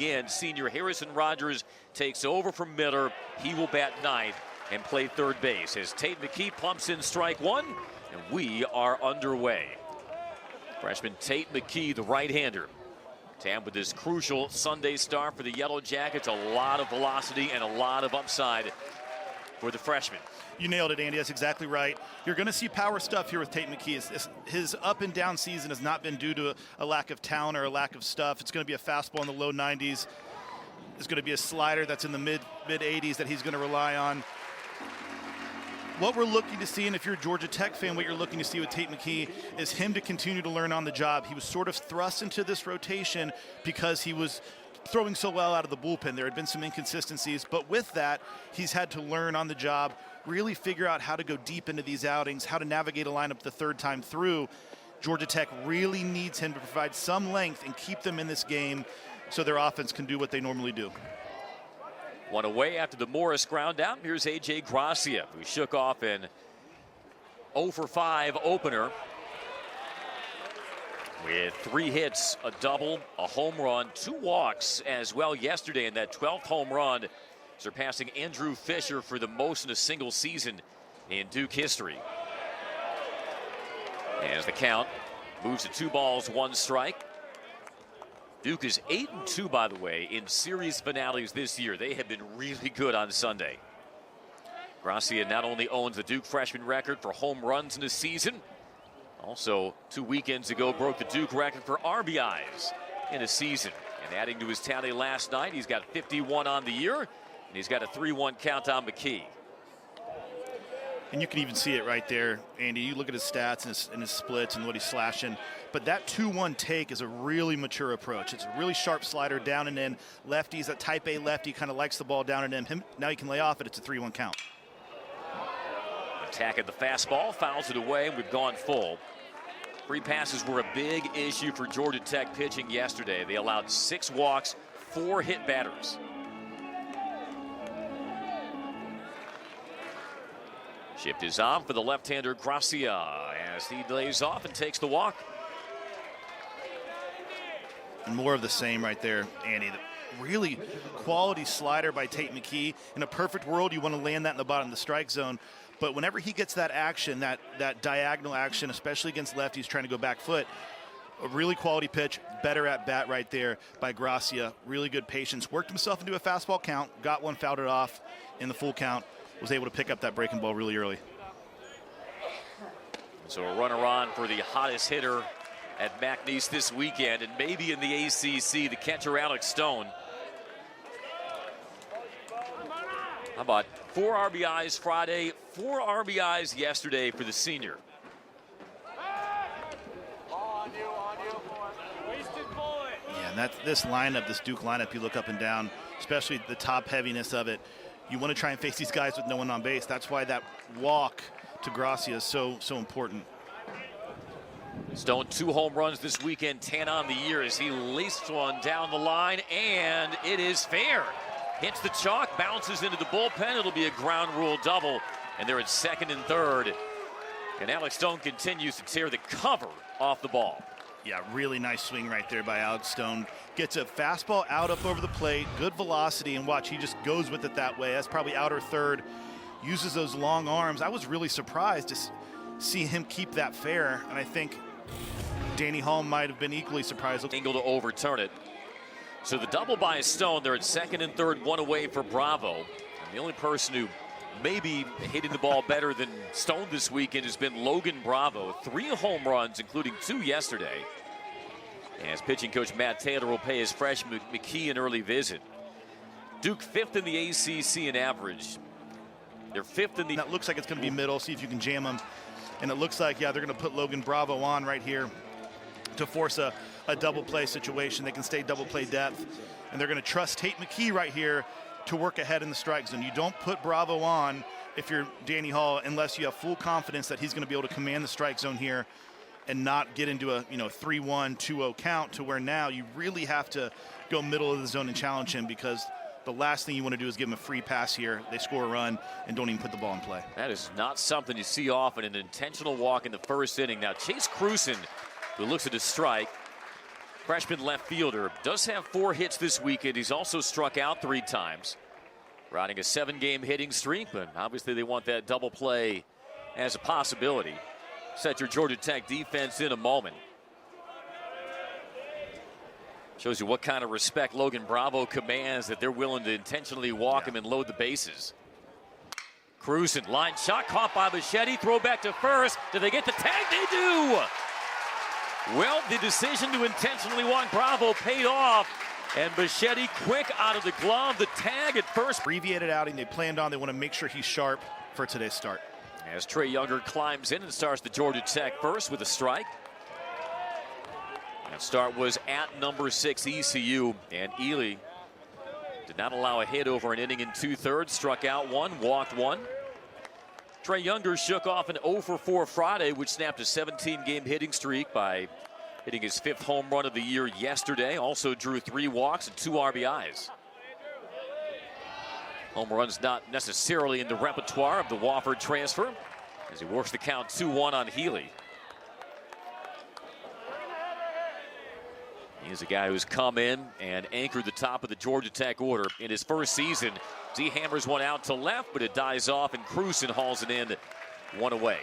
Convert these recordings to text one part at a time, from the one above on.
Again, senior Harrison Rogers takes over from Miller. He will bat ninth and play third base as Tate McKee pumps in strike one, and we are underway. Freshman Tate McKee, the right-hander, tabbed with this crucial Sunday start for the Yellow Jackets. A lot of velocity and a lot of upside for the freshman. You nailed it, Andy. That's exactly right. You're going to see power stuff here with Tate McKee. His up and down season has not been due to a lack of talent or a lack of stuff. It's going to be a fastball in the low 90s. It's going to be a slider that's in the mid 80s that he's going to rely on. What we're looking to see, and if you're a Georgia Tech fan, what you're looking to see with Tate McKee is him to continue to learn on the job. He was sort of thrust into this rotation because he was throwing so well out of the bullpen. There had been some inconsistencies, but with that, he's had to learn on the job, really figure out how to go deep into these outings, how to navigate a lineup the third time through. Georgia Tech really needs him to provide some length and keep them in this game so their offense can do what they normally do. One away after the Morris ground out. Here's A.J. Gracia, who shook off an 0-for-5 opener with 3 hits, a double, a home run, 2 walks as well yesterday in that 12th home run, surpassing Andrew Fisher for the most in a single season in Duke history. As the count moves to 2 balls, 1 strike. Duke is 8-2, by the way, in series finales this year. They have been really good on Sunday. Gracia not only owns the Duke freshman record for home runs in a season, also 2 weekends ago broke the Duke record for RBIs in a season. And adding to his tally last night, he's got 51 on the year, and he's got a 3-1 count on McKee. And you can even see it right there, Andy. You look at his stats and his splits and what he's slashing. But that 2-1 take is a really mature approach. It's a really sharp slider down and in. Lefties, that type A lefty, kind of likes the ball down and in. Now he can lay off it. It's a 3-1 count. Attack at the fastball, fouls it away, and we've gone full. Free passes were a big issue for Georgia Tech pitching yesterday. They allowed 6 walks, 4 hit batters. Shift is on for the left-hander Gracia as he lays off and takes the walk. And more of the same right there, Andy. Really quality slider by Tate McKee. In a perfect world, you want to land that in the bottom of the strike zone. But whenever he gets that action, that diagonal action, especially against lefties trying to go back foot, a really quality pitch, better at bat right there by Gracia. Really good patience. Worked himself into a fastball count, got one, fouled it off in the full count. Was able to pick up that breaking ball really early. So a runner on for the hottest hitter at McNeese this weekend, and maybe in the ACC, the catcher Alex Stone. How about 4 RBIs Friday, 4 RBIs yesterday for the senior. Yeah, and that's this lineup, this Duke lineup, you look up and down, especially the top heaviness of it. You want to try and face these guys with no one on base. That's why that walk to Gracia is so important. Stone 2 home runs this weekend, 10 on the year as he laced one down the line, and it is fair. Hits the chalk, bounces into the bullpen. It'll be a ground rule double, and they're at second and third. And Alex Stone continues to tear the cover off the ball. Yeah, really nice swing right there by Alex Stone. Gets a fastball out up over the plate, good velocity, and watch, he just goes with it that way. That's probably outer third, uses those long arms. I was really surprised to see him keep that fair, and I think Danny Hall might have been equally surprised. Angle to overturn it. So the double by Stone, they're at second and third, 1 away for Bravo. And the only person who maybe hitting the ball better than Stone this weekend has been Logan Bravo. 3 home runs, including 2 yesterday. As pitching coach Matt Taylor will pay his freshman McKee an early visit. Duke 5th in the ACC in average. They're 5th in the... That looks like it's going to be middle. See if you can jam them. And it looks like, yeah, they're going to put Logan Bravo on right here to force a double play situation. They can stay double play depth. And they're going to trust Tate McKee right here to work ahead in the strike zone. You don't put Bravo on if you're Danny Hall unless you have full confidence that he's going to be able to command the strike zone here and not get into a 3-1, 2-0 count, to where now you really have to go middle of the zone and challenge him, because the last thing you want to do is give him a free pass here. They score a run and don't even put the ball in play. That is not something you see often, an intentional walk in the first inning. Now Chase Cruson, who looks at his strike, freshman left fielder, does have 4 hits this weekend. He's also struck out 3 times, riding a 7-game hitting streak, but obviously they want that double play as a possibility. Set your Georgia Tech defense in a moment. Shows you what kind of respect Logan Bravo commands, that they're willing to intentionally walk him and load the bases. Cruzen, line shot, caught by Bichetti, throw back to first. Do they get the tag? They do! Well, the decision to intentionally walk Bravo paid off, and Bichetti quick out of the glove. The tag at first. Abbreviated outing they planned on. They want to make sure he's sharp for today's start. As Trey Younger climbs in and starts the Georgia Tech first with a strike. That start was at number 6 ECU, and Ely did not allow a hit over an inning in 2/3. Struck out 1, walked 1. Trey Younger shook off an 0 for 4 Friday, which snapped a 17-game hitting streak by hitting his 5th home run of the year yesterday. Also drew 3 walks and 2 RBIs. Home runs not necessarily in the repertoire of the Wofford transfer, as he works the count 2-1 on Healy. He's a guy who's come in and anchored the top of the Georgia Tech order in his first season. He hammers one out to left, but it dies off, and Cruzen hauls it in 1 away.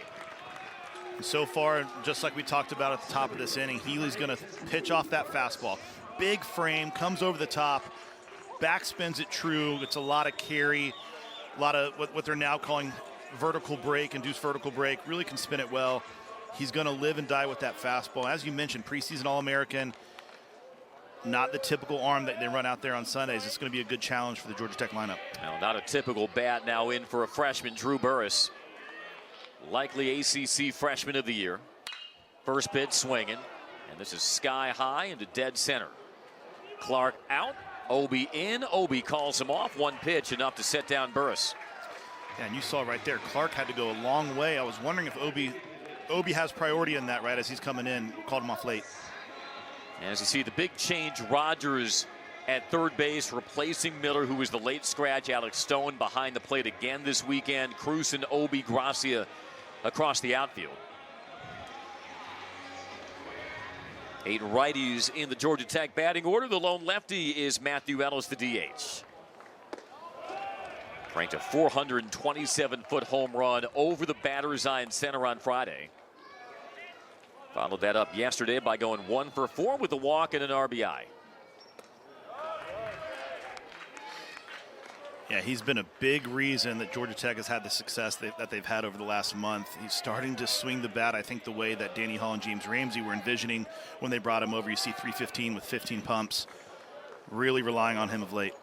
So far, just like we talked about at the top of this inning, Healy's going to pitch off that fastball. Big frame, comes over the top, backspins it true. It's a lot of carry, a lot of what they're now calling vertical break, induced vertical break. Really can spin it well. He's going to live and die with that fastball. As you mentioned, preseason All-American. Not the typical arm that they run out there on Sundays. It's going to be a good challenge for the Georgia Tech lineup. Now, not a typical bat now in for a freshman, Drew Burris. Likely ACC Freshman of the Year. First pitch swinging, and this is sky high into dead center. Clark out, Obi in. Obi calls him off. 1 pitch, enough to set down Burris. Yeah, and you saw right there, Clark had to go a long way. I was wondering if Obi has priority in that, right, as he's coming in. Called him off late. As you see, the big change, Rogers at third base, replacing Miller, who was the late scratch. Alex Stone behind the plate again this weekend. Cruzen, Obi, Gracia across the outfield. 8 righties in the Georgia Tech batting order. The lone lefty is Matthew Ellis, the DH. Cranked a 427-foot home run over the batter's eye in center on Friday. Followed that up yesterday by going 1 for 4 with a walk and an RBI. Yeah, he's been a big reason that Georgia Tech has had the success that they've had over the last month. He's starting to swing the bat, I think, the way that Danny Hall and James Ramsey were envisioning when they brought him over. You see 315 with 15 pumps. Really relying on him of late.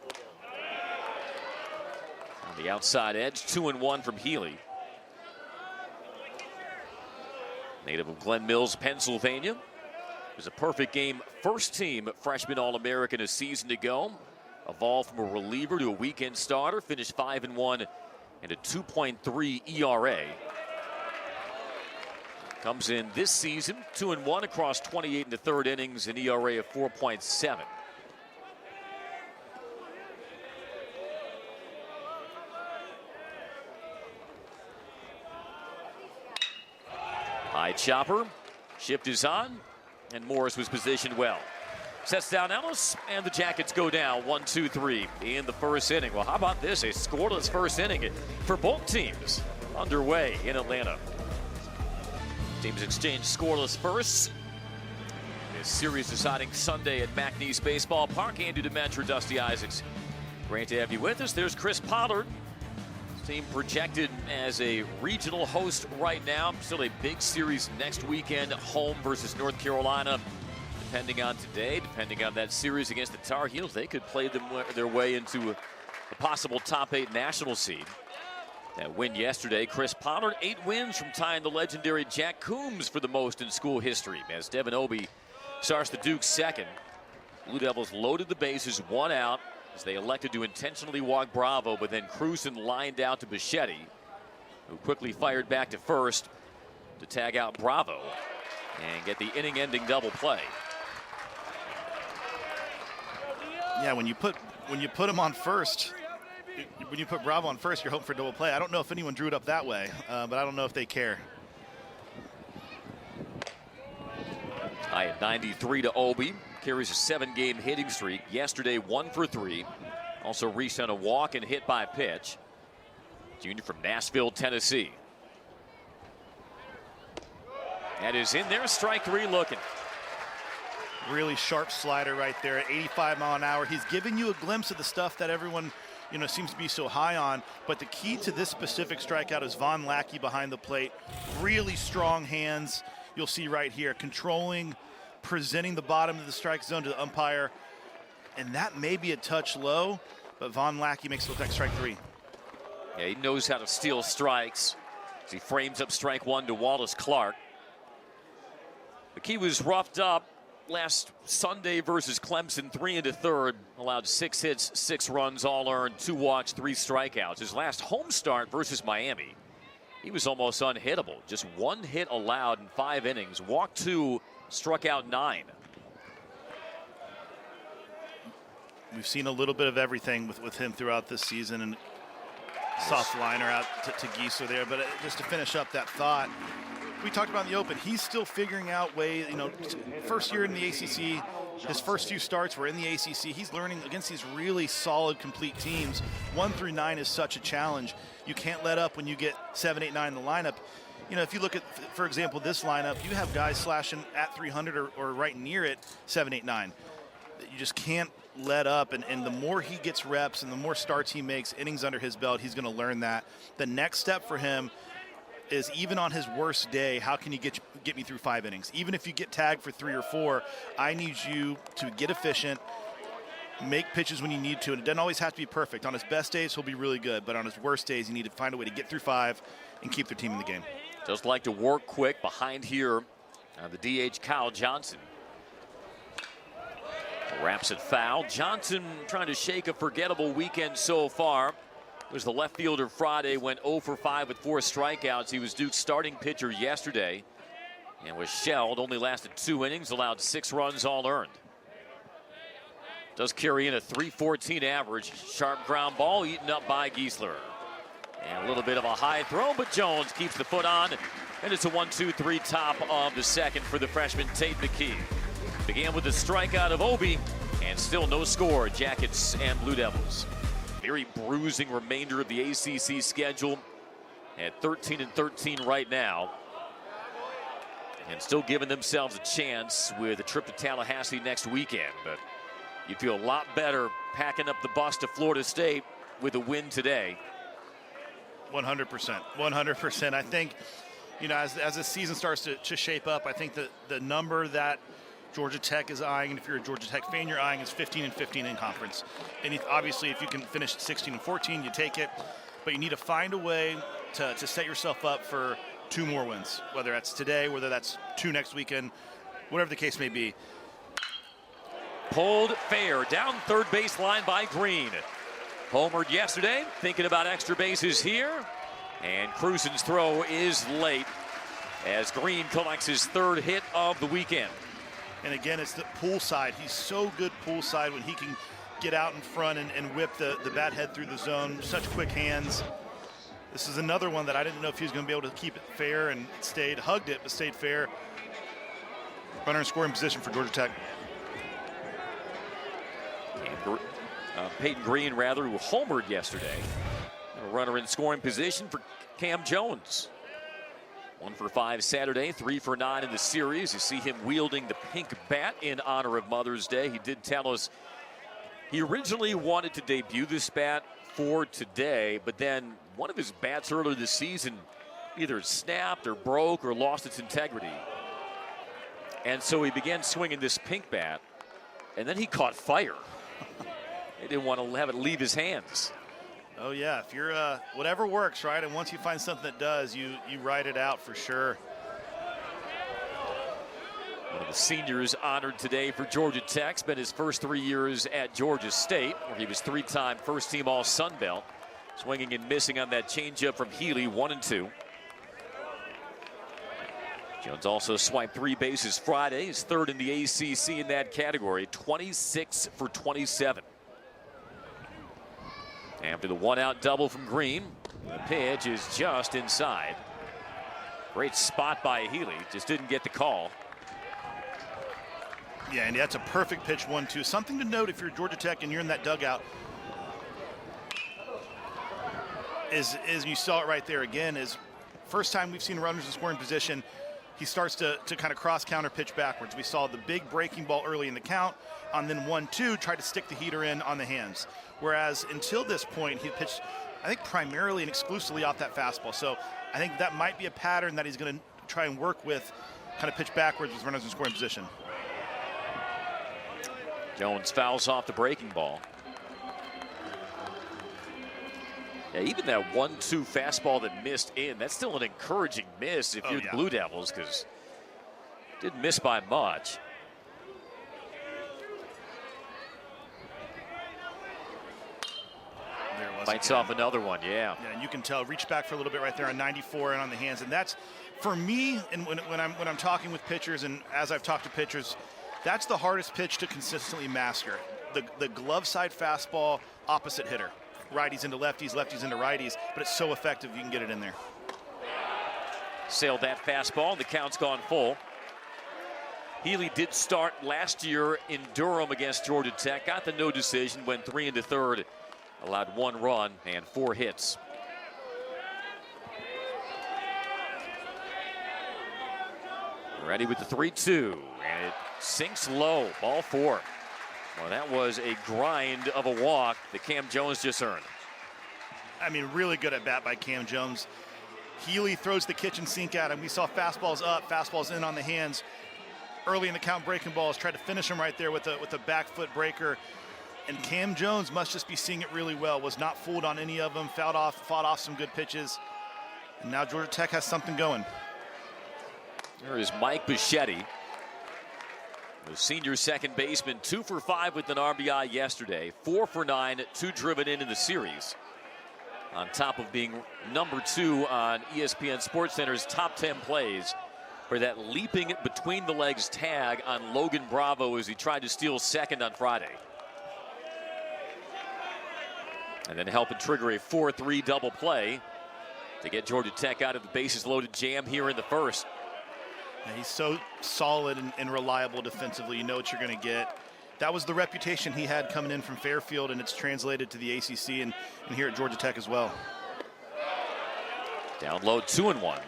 On the outside edge, 2-1 from Healy. Native of Glen Mills, Pennsylvania. It was a perfect game, first team freshman All-American a season ago. Evolved from a reliever to a weekend starter, finished 5-1 and a 2.3 ERA. Comes in this season, 2-1 across 28 1/3 innings, an ERA of 4.7. High chopper, shift is on, and Morris was positioned well. Sets down Ellis, and the Jackets go down 1-2-3 in the first inning. Well, how about this? A scoreless first inning for both teams underway in Atlanta. Teams exchange scoreless firsts. This series deciding Sunday at McNeese Baseball Park. Andy Demetra, Dusty Isaacs. Great to have you with us. There's Chris Pollard. Team projected as a regional host right now. Still a big series next weekend, home versus North Carolina. Depending on today, depending on that series against the Tar Heels, they could play their way into a possible top 8 national seed. That win yesterday, Chris Pollard, 8 wins from tying the legendary Jack Coombs for the most in school history. As Devin Obi starts the Dukes second. Blue Devils loaded the bases, 1 out, as they elected to intentionally walk Bravo, but then Cruzen lined out to Bichetti, who quickly fired back to first to tag out Bravo and get the inning-ending double play. Yeah, when you put him on first, when you put Bravo on first, you're hoping for double play. I don't know if anyone drew it up that way, but I don't know if they care. High at 93 to Obi. carries a 7-game hitting streak. Yesterday, 1 for 3. Also reached on a walk and hit by pitch. Junior from Nashville, Tennessee. That is in there. Strike 3 looking. Really sharp slider right there at 85 mile an hour. He's giving you a glimpse of the stuff that everyone, seems to be so high on. But the key to this specific strikeout is Von Lackey behind the plate. Really strong hands. You'll see right here, controlling, presenting the bottom of the strike zone to the umpire. And that may be a touch low, but Von Lackey makes it look like strike 3. Yeah, he knows how to steal strikes as he frames up strike 1 to Wallace Clark. McKee was roughed up last Sunday versus Clemson, 3 1/3, allowed 6 hits, 6 runs, all earned, 2 walks, 3 strikeouts. His last home start versus Miami, he was almost unhittable. Just 1 hit allowed in 5 innings, walked 2, struck out 9. We've seen a little bit of everything with him throughout this season, and soft liner out to Geisler there. But just to finish up that thought, we talked about in the open, he's still figuring out ways, first year in the ACC, his first few starts were in the ACC. He's learning against these really solid, complete teams. 1 through 9 is such a challenge. You can't let up when you get 7, 8, 9 in the lineup. If you look at, for example, this lineup, you have guys slashing at 300 or right near it, 7, 8, 9. You just can't let up, and the more he gets reps and the more starts he makes, innings under his belt, he's going to learn that. The next step for him is, even on his worst day, how can you get me through 5 innings? Even if you get tagged for 3 or 4, I need you to get efficient, make pitches when you need to, and it doesn't always have to be perfect. On his best days, he'll be really good, but on his worst days, you need to find a way to get through 5 and keep their team in the game. Just like to work quick behind here. The DH, Kyle Johnson. Wraps it foul. Johnson trying to shake a forgettable weekend so far. It was the left fielder Friday, went 0 for 5 with 4 strikeouts. He was Duke's starting pitcher yesterday and was shelled. Only lasted 2 innings, allowed 6 runs, all earned. Does carry in a .314 average. Sharp ground ball eaten up by Geisler. And a little bit of a high throw, but Jones keeps the foot on. And it's a 1-2-3 top of the second for the freshman Tate McKee. Began with a strikeout of Obi, and still no score, Jackets and Blue Devils. Very bruising remainder of the ACC schedule at 13-13 right now. And still giving themselves a chance with a trip to Tallahassee next weekend. But you feel a lot better packing up the bus to Florida State with a win today. 100%. 100%. I think, as the season starts to shape up, I think that the number that Georgia Tech is eyeing, and if you're a Georgia Tech fan, you're eyeing is 15-15 in conference. And obviously, if you can finish at 16-14, you take it. But you need to find a way to set yourself up for 2 more wins, whether that's today, whether that's 2 next weekend, whatever the case may be. Pulled fair down third base line by Green. Homered yesterday, thinking about extra bases here. And Cruzen's throw is late as Green collects his 3rd hit of the weekend. And again, it's the pull side. He's so good pull side when he can get out in front and whip the bat head through the zone. Such quick hands. This is another one that I didn't know if he was going to be able to keep it fair, and it hugged it, but stayed fair. Runner in scoring position for Georgia Tech. Peyton Green, who homered yesterday. A runner in scoring position for Cam Jones. 1 for 5 Saturday, 3 for 9 in the series. You see him wielding the pink bat in honor of Mother's Day. He did tell us he originally wanted to debut this bat for today, but then one of his bats earlier this season either snapped or broke or lost its integrity. And so he began swinging this pink bat, and then he caught fire. He didn't want to have it leave his hands. Oh, yeah. If you're whatever works, right? And once you find something that does, you ride it out for sure. One of the seniors honored today for Georgia Tech. Spent his first 3 years at Georgia State, where he was 3-time first-team All-Sun Belt. Swinging and missing on that changeup from Healy, 1-2. Jones also swiped 3 bases Friday. He's 3rd in the ACC in that category, 26 for 27. After the 1-out double from Green, the pitch is just inside. Great spot by Healy, just didn't get the call. Yeah, and that's a perfect pitch 1-2. Something to note if you're Georgia Tech and you're in that dugout is you saw it right there again, is first time we've seen runners in scoring position, he starts to kind of cross counter pitch backwards. We saw the big breaking ball early in the count, and then 1-2 tried to stick the heater in on the hands. Whereas until this point, he pitched, I think, primarily and exclusively off that fastball. So I think that might be a pattern that he's going to try and work with, kind of pitch backwards with runners in scoring position. Jones fouls off the breaking ball. Yeah, even that 1-2 fastball that missed in, that's still an encouraging miss if you're the Blue Devils, because didn't miss by much. There it was Bites again. off another one, yeah. Yeah, and you can tell, reach back for a little bit right there on 94 and on the hands. And that's, for me, and when I'm talking with pitchers and as I've talked to pitchers, that's the hardest pitch to consistently master. The glove side fastball, opposite hitter. Righties into lefties, lefties into righties, but it's so effective you can get it in there. Sailed that fastball, and the count's gone full. Healy did start last year in Durham against Georgia Tech, got the no decision, went 3 into third, allowed 1 run and 4 hits. Ready with the 3-2, and it sinks low, ball 4. Well, that was a grind of a walk that Cam Jones just earned. I mean, really good at bat by Cam Jones. Healy throws the kitchen sink at him. We saw fastballs up, fastballs in on the hands. Early in the count, breaking balls, tried to finish him right there with a back foot breaker. And Cam Jones must just be seeing it really well. Was not fooled on any of them. Fought off some good pitches. And now Georgia Tech has something going. There is Mike Bichetti, the senior second baseman, 2 for 5 with an RBI yesterday, 4 for 9, 2 driven in the series. On top of being number 2 on ESPN SportsCenter's top 10 plays for that leaping between the legs tag on Logan Bravo as he tried to steal second on Friday. And then helping trigger a 4-3 double play to get Georgia Tech out of the bases loaded jam here in the first. Yeah, he's so solid and reliable defensively. You know what you're going to get. That was the reputation he had coming in from Fairfield, and it's translated to the ACC and here at Georgia Tech as well. Down low, 2-1.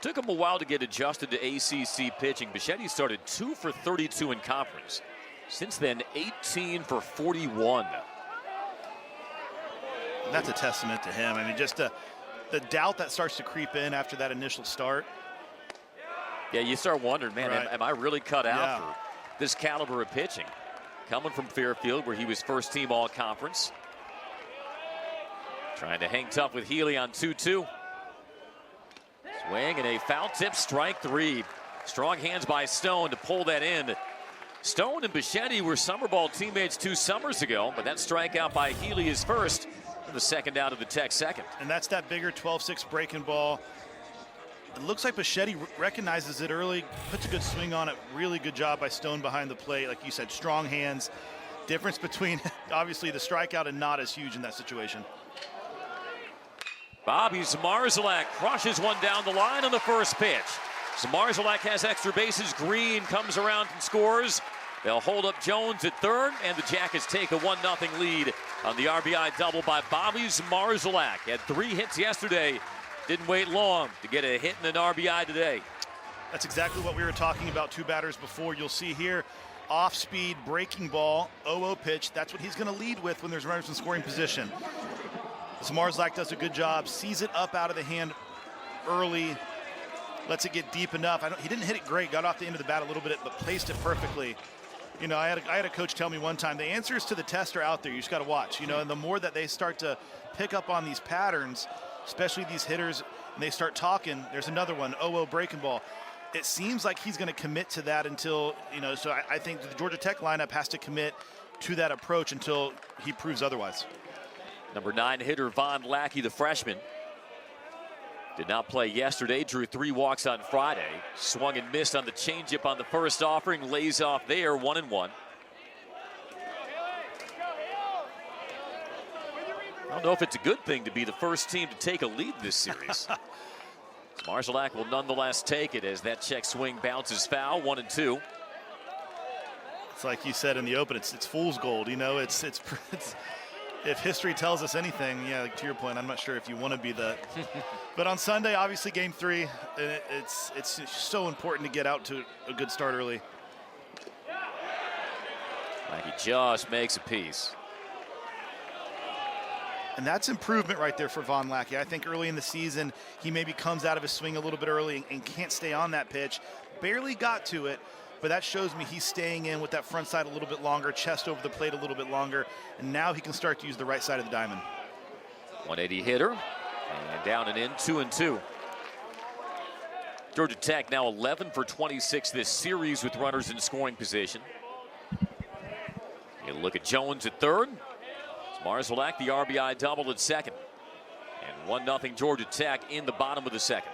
Took him a while to get adjusted to ACC pitching. Bichetti started 2 for 32 in conference. Since then, 18 for 41. And that's a testament to him. I mean, just the doubt that starts to creep in after that initial start. Yeah, you start wondering, man, Right. am I really cut out for this caliber of pitching? Coming from Fairfield, where he was first team all conference. Trying to hang tough with Healy on 2-2. Swing and a foul tip, strike 3. Strong hands by Stone to pull that in. Stone and Bichetti were summer ball teammates 2 summers ago, but that strikeout by Healy is first, and the second out of the Tech second. And that's that bigger 12-6 breaking ball. It looks like Bichetti recognizes it early, puts a good swing on it. Really good job by Stone behind the plate. Like you said, strong hands. Difference between, obviously, the strikeout and not is huge in that situation. Bobby Zmarzalak crushes one down the line on the first pitch. Zmarzalak has extra bases. Green comes around and scores. They'll hold up Jones at third, and the Jackets take a 1-0 lead on the RBI double by Bobby Zmarzalak. Had 3 hits yesterday. Didn't wait long to get a hit and an RBI today. That's exactly what we were talking about 2 batters before. You'll see here, off-speed breaking ball, 0-0 pitch. That's what he's going to lead with when there's runners in scoring position. Zmarzalak does a good job, sees it up out of the hand early, lets it get deep enough. He didn't hit it great, got off the end of the bat a little bit, but placed it perfectly. You know, I had a coach tell me one time, the answers to the test are out there. You just got to watch, you know, and the more that they start to pick up on these patterns, especially these hitters, and they start talking, there's another one, 0-0 breaking ball. It seems like he's going to commit to that until, you know, so I think the Georgia Tech lineup has to commit to that approach until he proves otherwise. Number 9 hitter Von Lackey, the freshman, did not play yesterday, drew 3 walks on Friday. Swung and missed on the changeup on the first offering, lays off there, 1-1. I don't know if it's a good thing to be the first team to take a lead this series. Zmarzalak will nonetheless take it as that check swing bounces foul, 1-2. It's like you said in the open, it's fool's gold. You know, it's if history tells us anything, yeah, like to your point, I'm not sure if you want to be the. But on Sunday, obviously, Game 3, it's so important to get out to a good start early. Lackey just makes a piece. And that's improvement right there for Von Lackey. I think early in the season, he maybe comes out of his swing a little bit early and can't stay on that pitch. Barely got to it, but that shows me he's staying in with that front side a little bit longer, chest over the plate a little bit longer, and now he can start to use the right side of the diamond. 180 hitter, and down and in, 2-2. Georgia Tech now 11 for 26 this series with runners in scoring position. You look at Jones at third. Marszalek, the RBI double at second. And 1-0 Georgia Tech in the bottom of the second.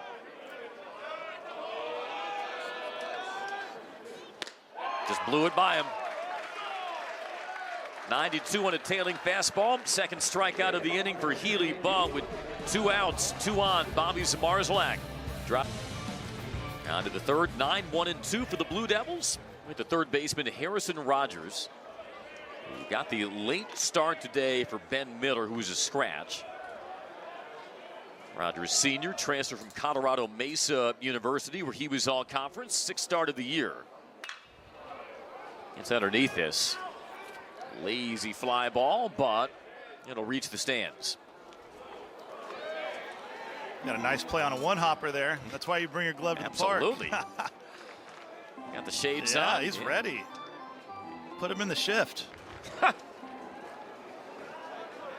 Just blew it by him. 92 on a tailing fastball. Second strikeout of the inning for Healy Bum with 2 outs, 2 on. Bobby Zmarzalak. Drop. On to the third, 9-1-2 for the Blue Devils. With the third baseman Harrison Rogers. We got the late start today for Ben Miller, who's a scratch. Rogers Sr. transferred from Colorado Mesa University, where he was all conference, 6th start of the year. It's underneath this. Lazy fly ball, but it'll reach the stands. Got a nice play on a one-hopper there. That's why you bring your glove to the park. Absolutely. Got the shades on. Yeah, he's ready. Put him in the shift.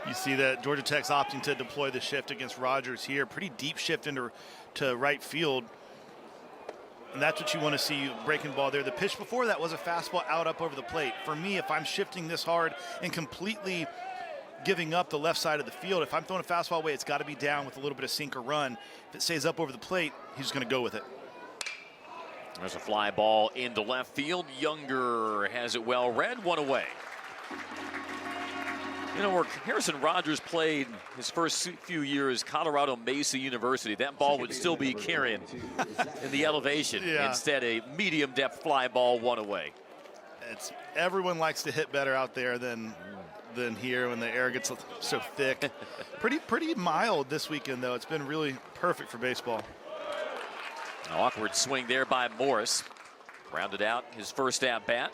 You see that Georgia Tech's opting to deploy the shift against Rogers here. Pretty deep shift into right field. And that's what you want to see, breaking ball there. The pitch before that was a fastball out up over the plate. For me, if I'm shifting this hard and completely giving up the left side of the field, if I'm throwing a fastball away, it's got to be down with a little bit of sink or run. If it stays up over the plate, he's just going to go with it. There's a fly ball into left field. Younger has it well read, 1 away. You know, where Harrison Rogers played his first few years, Colorado Mesa University, that ball would still be carrying in the elevation. Yeah. Instead, a medium depth fly ball, 1 away. Everyone likes to hit better out there than here when the air gets so thick. pretty mild this weekend, though. It's been really perfect for baseball. An awkward swing there by Morris. Rounded out his first at bat.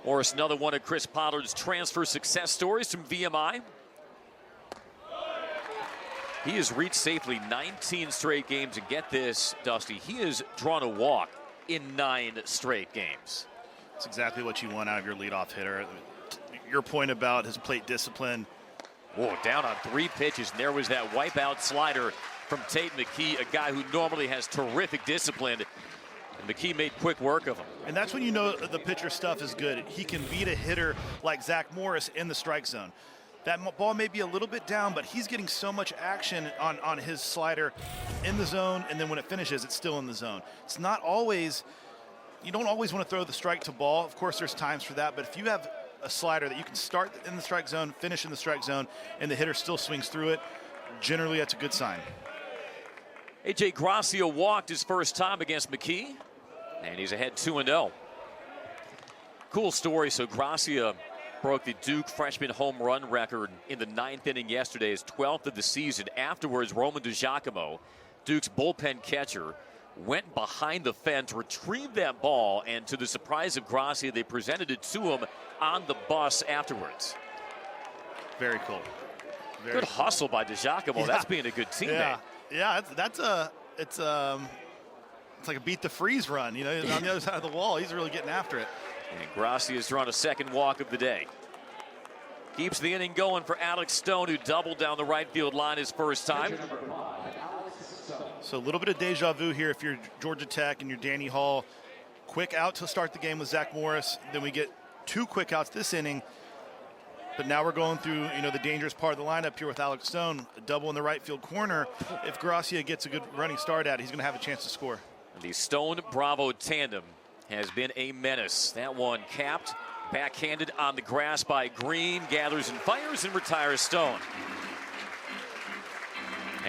Morris, another one of Chris Pollard's transfer success stories from VMI. He has reached safely 19 straight games, and get this, Dusty, he has drawn a walk in 9 straight games. That's exactly what you want out of your leadoff hitter. Your point about his plate discipline. Whoa, down on 3 pitches, and there was that wipeout slider from Tate McKee, a guy who normally has terrific discipline. And McKee made quick work of him. And that's when you know the pitcher stuff is good. He can beat a hitter like Zach Morris in the strike zone. That ball may be a little bit down, but he's getting so much action on his slider in the zone, and then when it finishes, it's still in the zone. It's not always, you don't always want to throw the strike to ball. Of course, there's times for that, but if you have a slider that you can start in the strike zone, finish in the strike zone, and the hitter still swings through it, generally that's a good sign. A.J. Gracia walked his first time against McKee, and he's ahead 2-0. Cool story. So Gracia broke the Duke freshman home run record in the 9th inning yesterday, his 12th of the season. Afterwards, Roman DiGiacomo, Duke's bullpen catcher, went behind the fence, retrieved that ball, and to the surprise of Gracia, they presented it to him on the bus afterwards. Very cool. Very good hustle by DiGiacomo. Yeah. That's being a good teammate. Yeah, it's like a beat the freeze run. You know, on the other side of the wall, he's really getting after it. And Gracia's drawn a second walk of the day. Keeps the inning going for Alex Stone, who doubled down the right field line his first time. So a little bit of deja vu here if you're Georgia Tech and you're Danny Hall. Quick out to start the game with Zach Morris. Then we get 2 quick outs this inning. But now we're going through, the dangerous part of the lineup here with Alex Stone. A double in the right field corner. If Gracia gets a good running start at it, he's going to have a chance to score. The Stone-Bravo tandem has been a menace. That one capped, backhanded on the grass by Green, gathers and fires and retires Stone.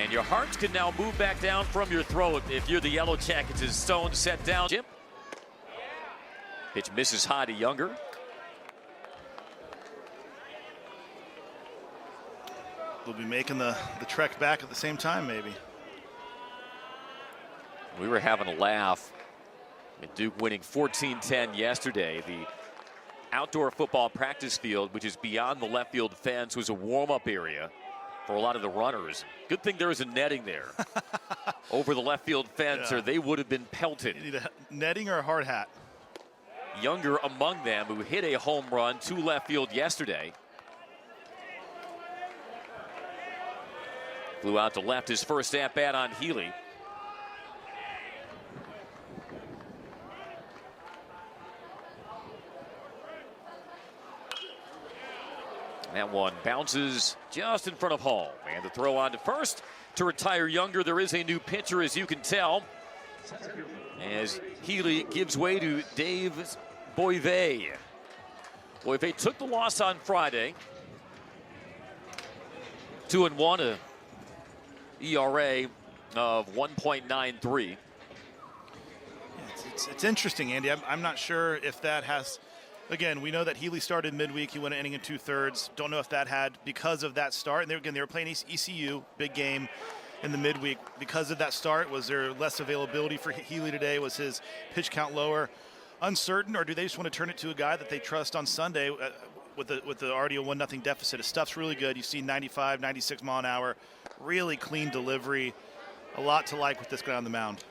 And your heart can now move back down from your throat if you're the Yellow Jackets as Stone set down. Chip. Pitch misses high to Younger. We'll be making the trek back at the same time, maybe. We were having a laugh at Duke winning 14-10 yesterday. The outdoor football practice field, which is beyond the left field fence, was a warm-up area for a lot of the runners. Good thing there was a netting there over the left field fence, or they would have been pelted. You need a netting or a hard hat. Younger among them, who hit a home run to left field yesterday. Flew out to left his first at-bat on Healy. That one bounces just in front of home. And the throw on to first to retire Younger. There is a new pitcher, as you can tell, as Healy gives way to Dave Boivay. Boivay took the loss on Friday. 2-1, a ERA of 1.93. Yeah, it's interesting, Andy. I'm not sure if that has. Again, we know that Healy started midweek. He went an inning and 2/3. Don't know if that had, because of that start. And they were playing ECU, big game in the midweek. Because of that start, was there less availability for Healy today? Was his pitch count lower? Uncertain, or do they just want to turn it to a guy that they trust on Sunday with the already a 1-0 deficit? His stuff's really good. You see 95, 96 mile an hour, really clean delivery. A lot to like with this guy on the mound.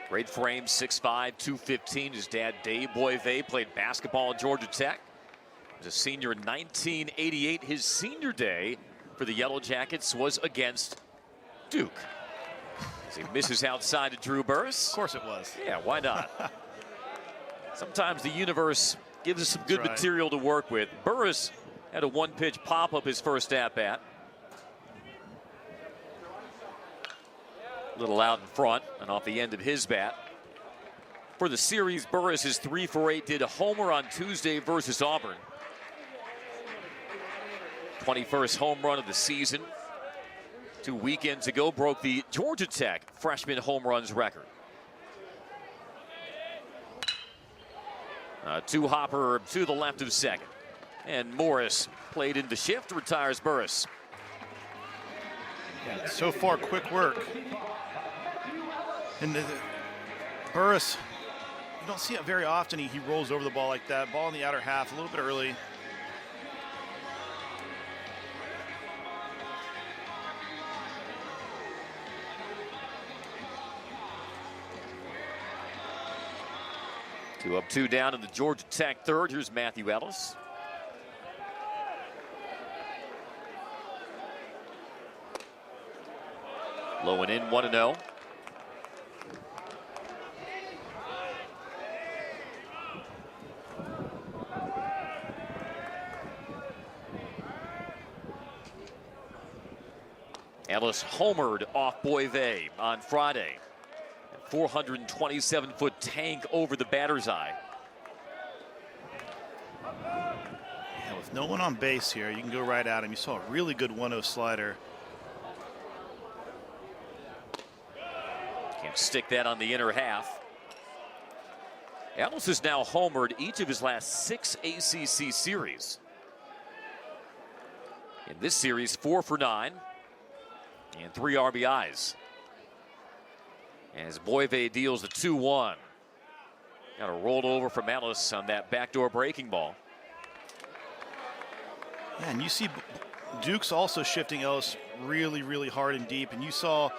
Great frame, 6'5", 215. His dad, Dave Boivay, played basketball at Georgia Tech. He was a senior in 1988. His senior day for the Yellow Jackets was against Duke. As he misses outside to Drew Burress. Of course it was. Yeah, why not? Sometimes the universe gives us some good right. material to work with. Burress had a one-pitch pop-up his first at-bat. Little out in front and off the end of his bat. For the series, Burress is 3 for 8, did a homer on Tuesday versus Auburn. 21st home run of the season. 2 weekends ago, broke the Georgia Tech freshman home runs record. Two-hopper to the left of second. And Morris played in the shift, retires Burress. Yeah, so far, quick work. And Burress, you don't see it very often. He rolls over the ball like that. Ball in the outer half, a little bit early. Two up, two down in the Georgia Tech third. Here's Matthew Ellis. Low and in, 1-0. Ellis homered off Boivay on Friday. 427-foot tank over the batter's eye. Yeah, with no one on base here, you can go right at him. You saw a really good 1-0 slider. Can't stick that on the inner half. Ellis has now homered each of his last 6 ACC series. In this series, 4 for 9 and 3 RBIs. As Boivay deals the 2-1. Got a rolled over from Ellis on that backdoor breaking ball. Yeah, and you see Duke's also shifting Ellis really, really hard and deep. And you saw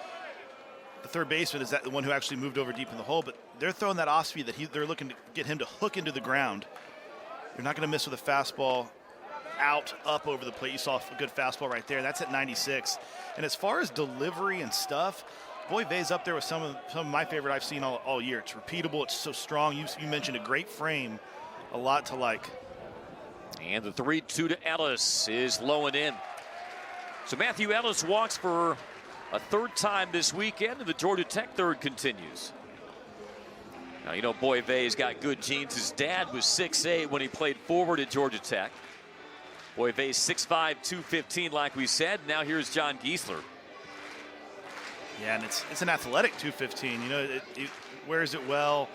the third baseman is that the one who actually moved over deep in the hole. But they're throwing that off speed that they're looking to get him to hook into the ground. You're not going to miss with a fastball out, up over the plate. You saw a good fastball right there. That's at 96. And as far as delivery and stuff, Boivay's up there with some of my favorite I've seen all year. It's repeatable. It's so strong. You mentioned a great frame. A lot to like. And the 3-2 to Ellis is low and in. So Matthew Ellis walks for a third time this weekend, and the Georgia Tech third continues. Now, you know, Boivay's got good genes. His dad was 6'8" when he played forward at Georgia Tech. Boivay's 6'5", 215, like we said. Now here's John Giesler. Yeah, and it's an athletic 215. You know, it wears it well.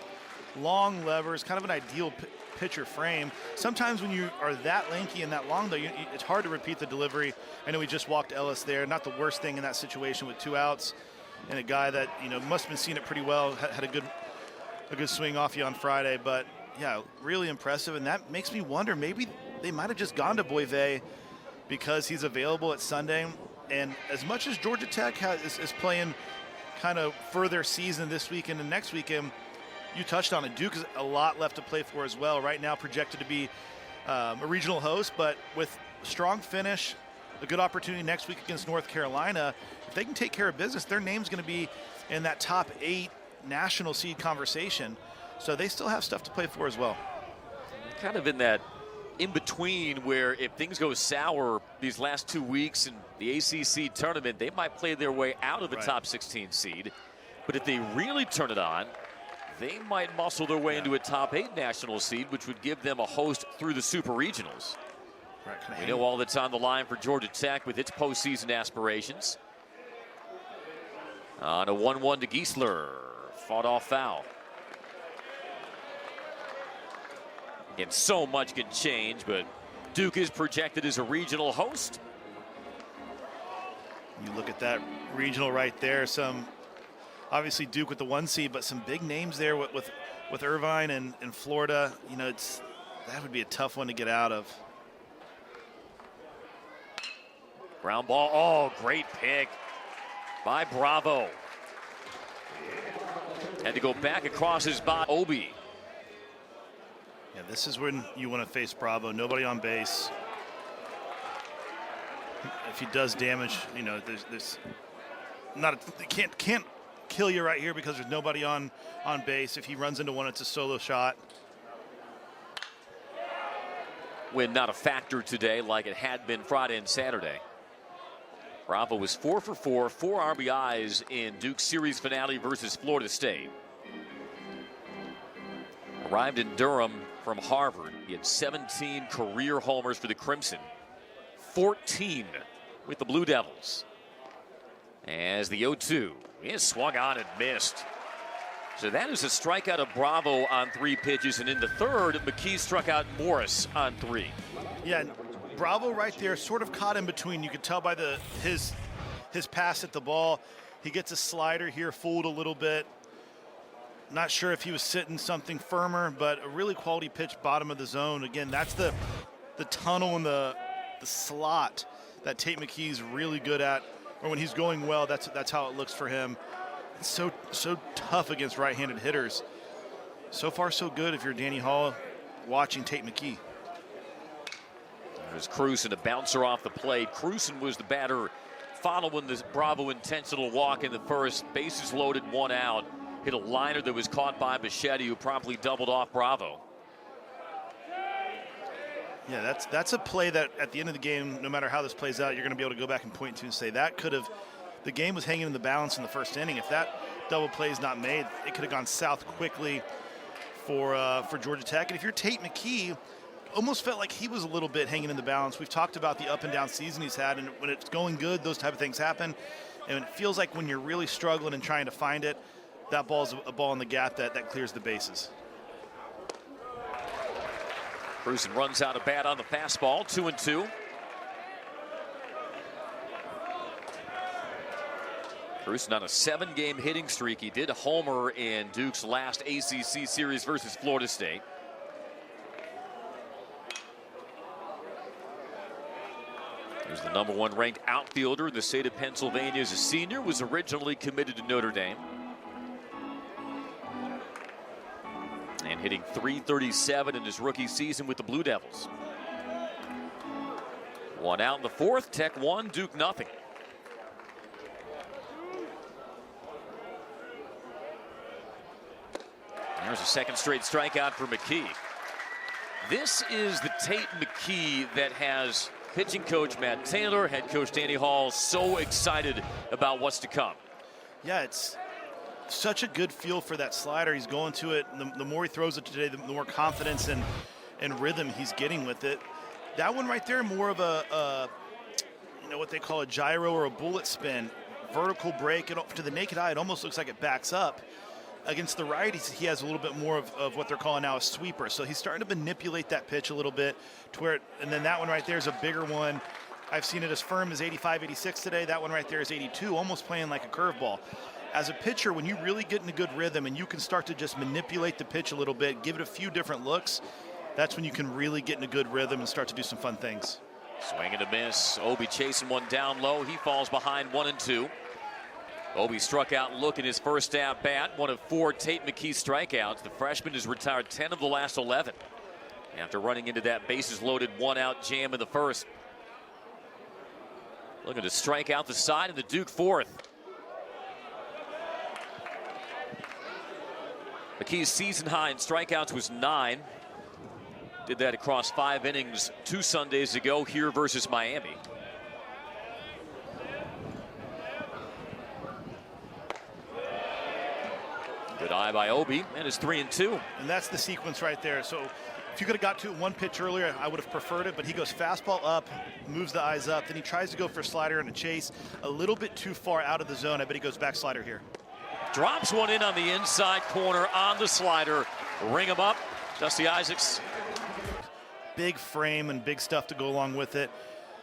Long levers, kind of an ideal pitcher frame. Sometimes when you are that lanky and that long, though, it's hard to repeat the delivery. I know we just walked Ellis there. Not the worst thing in that situation with 2 outs and a guy that, must have been seeing it pretty well, had a good swing off you on Friday. But, yeah, really impressive. And that makes me wonder, maybe they might have just gone to Boivay because he's available at Sunday. And as much as Georgia Tech is playing kind of further season this weekend and next weekend, you touched on it. Duke has a lot left to play for as well. Right now projected to be a regional host, but with strong finish, a good opportunity next week against North Carolina. If they can take care of business, their name's going to be in that top 8 national seed conversation. So they still have stuff to play for as well. Kind of in that in-between where if things go sour these last 2 weeks in the ACC tournament, they might play their way out of the top 16 seed. But if they really turn it on, they might muscle their way into a top 8 national seed, which would give them a host through the super regionals. Right, we know all that's on the line for Georgia Tech with its postseason aspirations. On a 1-1 to Giesler, fought off foul. And so much can change, but Duke is projected as a regional host. You look at that regional right there, obviously Duke with the 1 seed, but some big names there with Irvine and Florida. That would be a tough one to get out of. Ground ball. Oh, great pick by Bravo. Had to go back across his body. Obi. Yeah, this is when you want to face Bravo. Nobody on base. If he does damage, there's not can't kill you right here because there's nobody on base. If he runs into one, it's a solo shot. When not a factor today like it had been Friday and Saturday. Bravo was 4 for 4, 4 RBIs in Duke's series finale versus Florida State. Arrived in Durham from Harvard. He had 17 career homers for the Crimson, 14 with the Blue Devils. As the 0-2 is swung on and missed. So that is a strikeout of Bravo on 3 pitches, and in the third, McKee struck out Morris on 3. Yeah, Bravo right there, sort of caught in between. You could tell by his pass at the ball. He gets a slider here, fooled a little bit. Not sure if he was sitting something firmer, but a really quality pitch, bottom of the zone. Again, that's the tunnel and the slot that Tate McKee's really good at. Or when he's going well, that's how it looks for him. It's so tough against right-handed hitters. So far, so good if you're Danny Hall watching Tate McKee. There's Cruson, a bouncer off the plate. Cruson was the batter following this Bravo intentional walk in the first. Bases loaded, 1 out. Hit a liner that was caught by Bichetti, who promptly doubled off Bravo. Yeah, that's a play that at the end of the game, no matter how this plays out, you're going to be able to go back and point to and say that could have. The game was hanging in the balance in the first inning. If that double play is not made, it could have gone south quickly for Georgia Tech. And if you're Tate McKee, almost felt like he was a little bit hanging in the balance. We've talked about the up and down season he's had, and when it's going good, those type of things happen. And it feels like when you're really struggling and trying to find it, that ball's a ball in the gap that clears the bases. Cruson runs out a bat on the fastball, 2-2. Cruson on a 7-game hitting streak. He did homer in Duke's last ACC series versus Florida State. He's the #1 ranked outfielder in the state of Pennsylvania as a senior, was originally committed to Notre Dame. And hitting .337 in his rookie season with the Blue Devils. 1 out in the 4th, Tech 1, Duke nothing. There's a second straight strikeout for McKee. This is the Tate McKee that has pitching coach Matt Taylor, head coach Danny Hall so excited about what's to come. Yeah, it's such a good feel for that slider. He's going to it. The more he throws it today, the more confidence and rhythm he's getting with it. That one right there, more of a what they call a gyro or a bullet spin. Vertical break. To the naked eye, it almost looks like it backs up. Against the righties, he has a little bit more of what they're calling now a sweeper. So he's starting to manipulate that pitch a little bit to where, and then that one right there is a bigger one. I've seen it as firm as 85, 86 today. That one right there is 82, almost playing like a curveball. As a pitcher, when you really get in a good rhythm and you can start to just manipulate the pitch a little bit, give it a few different looks, that's when you can really get in a good rhythm and start to do some fun things. Swing and a miss. Obi chasing one down low. He falls behind 1-2. Obi struck out looking his first at bat, one of 4 Tate McKee strikeouts. The freshman has retired 10 of the last 11 after running into that bases loaded 1-out jam in the first. Looking to strike out the side of the Duke fourth. McKee's season high in strikeouts was 9. Did that across 5 innings 2 Sundays ago here versus Miami. Good eye by Obi, and it's 3-2. And that's the sequence right there. So if you could have got to it 1 pitch earlier, I would have preferred it, but he goes fastball up, moves the eyes up, then he tries to go for a slider and a chase. A little bit too far out of the zone. I bet he goes back slider here. Drops one in on the inside corner on the slider. Ring him up. Dusty Isaacs. Big frame and big stuff to go along with it.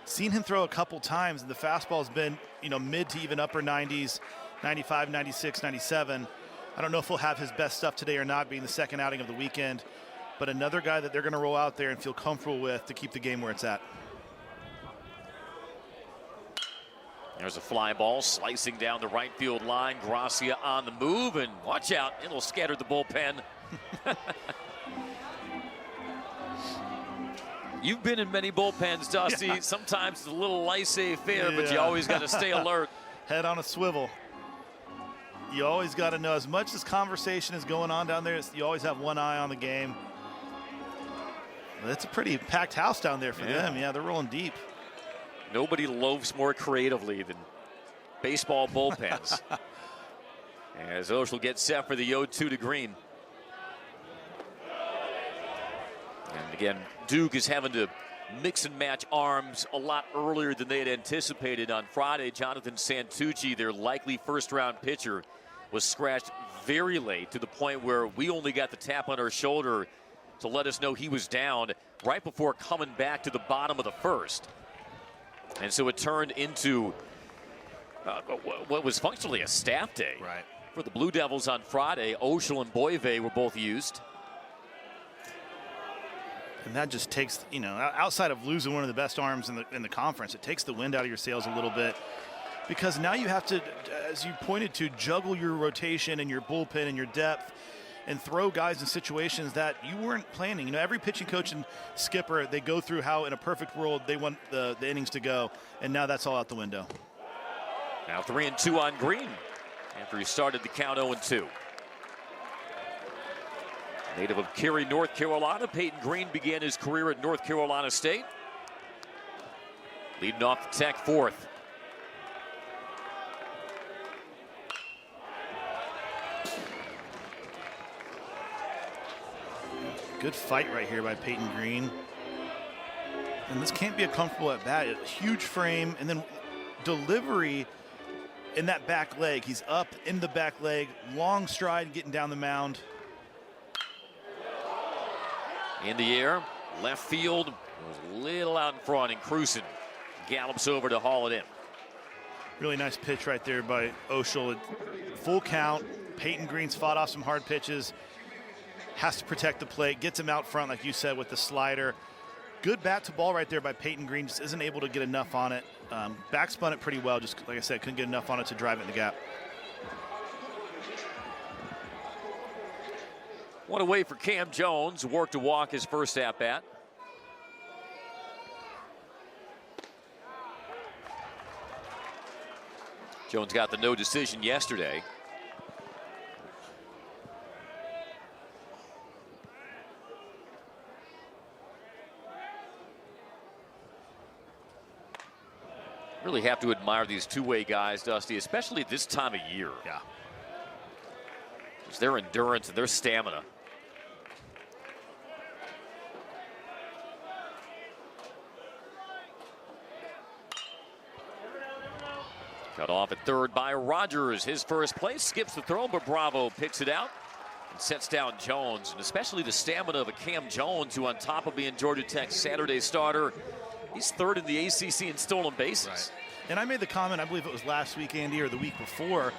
Seen him throw a couple times, and the fastball's been, mid to even upper 90s, 95, 96, 97. I don't know if he'll have his best stuff today or not, being the second outing of the weekend, but another guy that they're going to roll out there and feel comfortable with to keep the game where it's at. There's a fly ball slicing down the right field line. Gracia on the move, and watch out, it'll scatter the bullpen. You've been in many bullpens, Dusty. Yeah. Sometimes it's a little laissez-faire, but you always got to stay alert. Head on a swivel. You always got to know, as much as conversation is going on down there, you always have one eye on the game. Well, it's a pretty packed house down there for them. Yeah, they're rolling deep. Nobody loafs more creatively than baseball bullpens. As Oshel gets set for the 0-2 to Green. And again, Duke is having to mix and match arms a lot earlier than they had anticipated on Friday. Jonathan Santucci, their likely first-round pitcher, was scratched very late to the point where we only got the tap on our shoulder to let us know he was down right before coming back to the bottom of the first. And so it turned into what was functionally a staff day for the Blue Devils on Friday. Oshel and Boyve were both used. And that just takes, outside of losing one of the best arms in the conference, it takes the wind out of your sails a little bit, because now you have to, as you pointed to, juggle your rotation and your bullpen and your depth and throw guys in situations that you weren't planning. Every pitching coach and skipper, they go through how in a perfect world they want the innings to go, and now that's all out the window. Now 3-2 on Green after he started the count 0-2. Native of Cary, North Carolina, Peyton Green began his career at North Carolina State. Leading off the Tech fourth. Good fight right here by Peyton Green. And this can't be a comfortable at bat. A huge frame, and then delivery in that back leg. He's up in the back leg, long stride getting down the mound. In the air, left field, was a little out in front, and Cruzen gallops over to haul it in. Really nice pitch right there by Oshel. Full count. Peyton Green's fought off some hard pitches. Has to protect the plate. Gets him out front, like you said, with the slider. Good bat to ball right there by Peyton Green. Just isn't able to get enough on it. Backspun it pretty well. Just like I said, couldn't get enough on it to drive it in the gap. One away for Cam Jones, worked to walk his first at-bat. Jones got the no decision yesterday. Really have to admire these two-way guys, Dusty, especially at this time of year. Yeah. It's their endurance and their stamina. Cut off at third by Rogers. His first place, skips the throw, but Bravo picks it out and sets down Jones. And especially the stamina of a Cam Jones, who on top of being Georgia Tech's Saturday starter, he's third in the ACC in stolen bases. Right. And I made the comment, I believe it was last week, Andy, or the week before.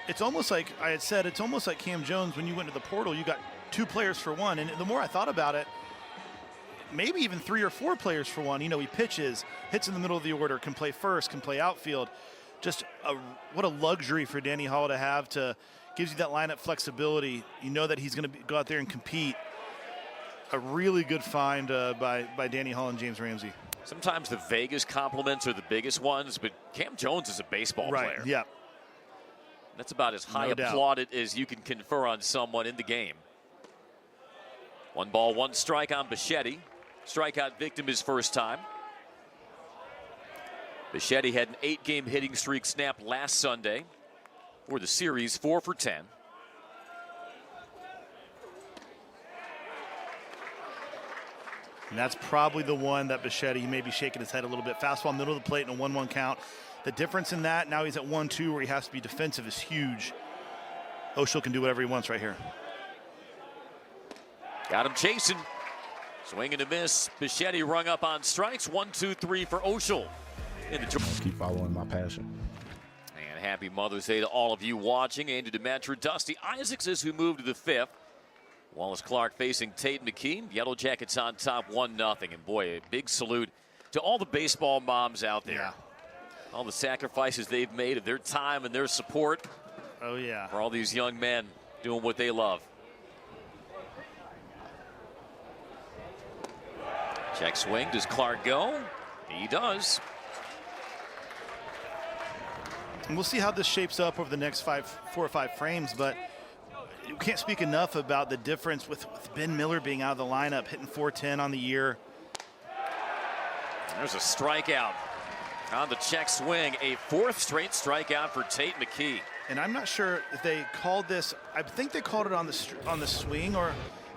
It's almost like I had said, it's almost like Cam Jones, when you went to the portal, you got 2 players for 1. And the more I thought about it, maybe even 3 or 4 players for 1. You know, he pitches, hits in the middle of the order, can play first, can play outfield. Just what a luxury for Danny Hall to have, to gives you that lineup flexibility. You know that he's going to go out there and compete. A really good find by Danny Hall and James Ramsey. Sometimes the Vegas compliments are the biggest ones, but Cam Jones is a baseball player. Yeah. That's about as high No doubt. applauded as you can confer on someone in the game. 1 ball, 1 strike on Bichetti. Strikeout victim his first time. Bichetti had an 8-game hitting streak snapped last Sunday for the series, 4 for 10. And that's probably the one that Bichetti, he may be shaking his head a little bit. Fastball middle of the plate in a 1-1 count. The difference in that, now he's at 1-2 where he has to be defensive, is huge. Oshel can do whatever he wants right here. Got him chasing. Swing and a miss. Bichetti rung up on strikes. 1-2-3 for Oshel. Keep following my passion. And happy Mother's Day to all of you watching. Andy Demetra, Dusty Isaacs is who moved to the 5th. Wallace Clark facing Tate McKee. Yellow Jackets on top 1-0. And boy, a big salute to all the baseball moms out there. Yeah. All the sacrifices they've made of their time and their support. Oh, yeah. For all these young men doing what they love. Check swing. Does Clark go? He does. And we'll see how this shapes up over the next 4 or 5 frames, but you can't speak enough about the difference with Ben Miller being out of the lineup, hitting .410 on the year. There's a strikeout on the check swing. A 4th straight strikeout for Tate McKee. And I'm not sure if they called this. I think they called it on the swing, or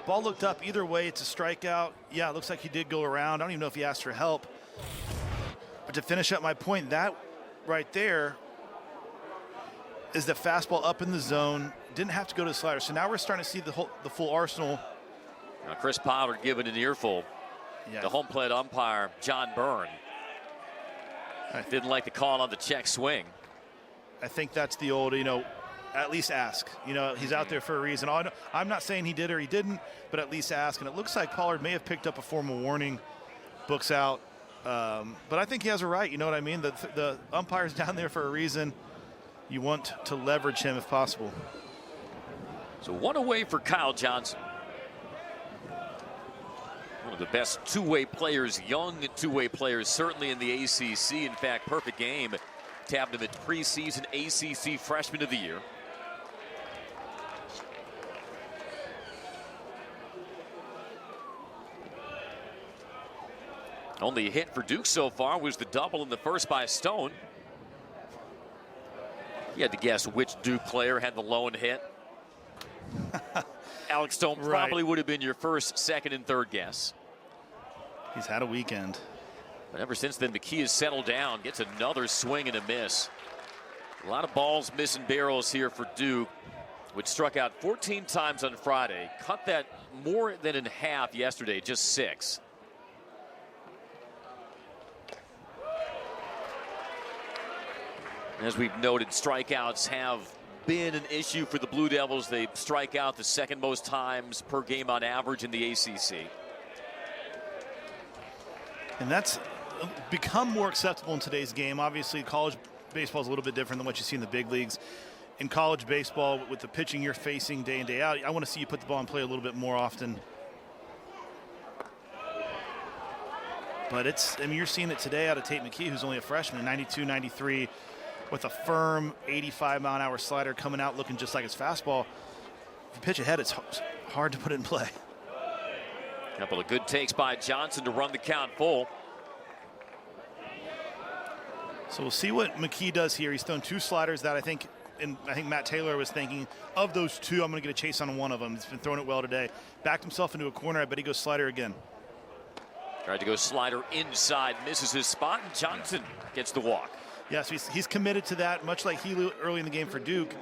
ball looked up. Either way, it's a strikeout. Yeah, it looks like he did go around. I don't even know if he asked for help. But to finish up my point, that right there is the fastball up in the zone. Didn't have to go to the slider. So now we're starting to see the full arsenal. Now Chris Pollard giving an earful. Yeah. The home plate umpire, John Byrne, didn't like the call on the check swing. I think that's the old, at least ask. He's out there for a reason. I'm not saying he did or he didn't, but at least ask. And it looks like Pollard may have picked up a formal warning, books out. But I think he has a right. You know what I mean? The umpire's down there for a reason. You want to leverage him if possible. So 1 away for Kyle Johnson. One of the best two-way players, young two-way players, certainly in the ACC. In fact, perfect game. Tabbed him at preseason ACC Freshman of the Year. Only hit for Duke so far was the double in the first by Stone. You had to guess which Duke player had the lone hit. Alex Stone probably would have been your first, second, and third guess. He's had a weekend. But ever since then, McKee has settled down, gets another swing and a miss. A lot of balls missing barrels here for Duke, which struck out 14 times on Friday. Cut that more than in half yesterday, just 6. As we've noted, strikeouts have been an issue for the Blue Devils. They strike out the 2nd most times per game on average in the ACC. And that's become more acceptable in today's game. Obviously, college baseball is a little bit different than what you see in the big leagues. In college baseball, with the pitching you're facing day in, day out, I want to see you put the ball in play a little bit more often. But you're seeing it today out of Tate McKee, who's only a freshman, 92, 93, with a firm 85-mile-an-hour slider coming out looking just like his fastball. If you pitch ahead, it's hard to put it in play. Couple of good takes by Johnson to run the count full. So we'll see what McKee does here. He's thrown 2 sliders that I think Matt Taylor was thinking, of those 2, I'm going to get a chase on one of them. He's been throwing it well today. Backed himself into a corner. I bet he goes slider again. Tried to go slider inside, misses his spot, and Johnson gets the walk. Yes, he's committed to that, much like Helu early in the game for Duke.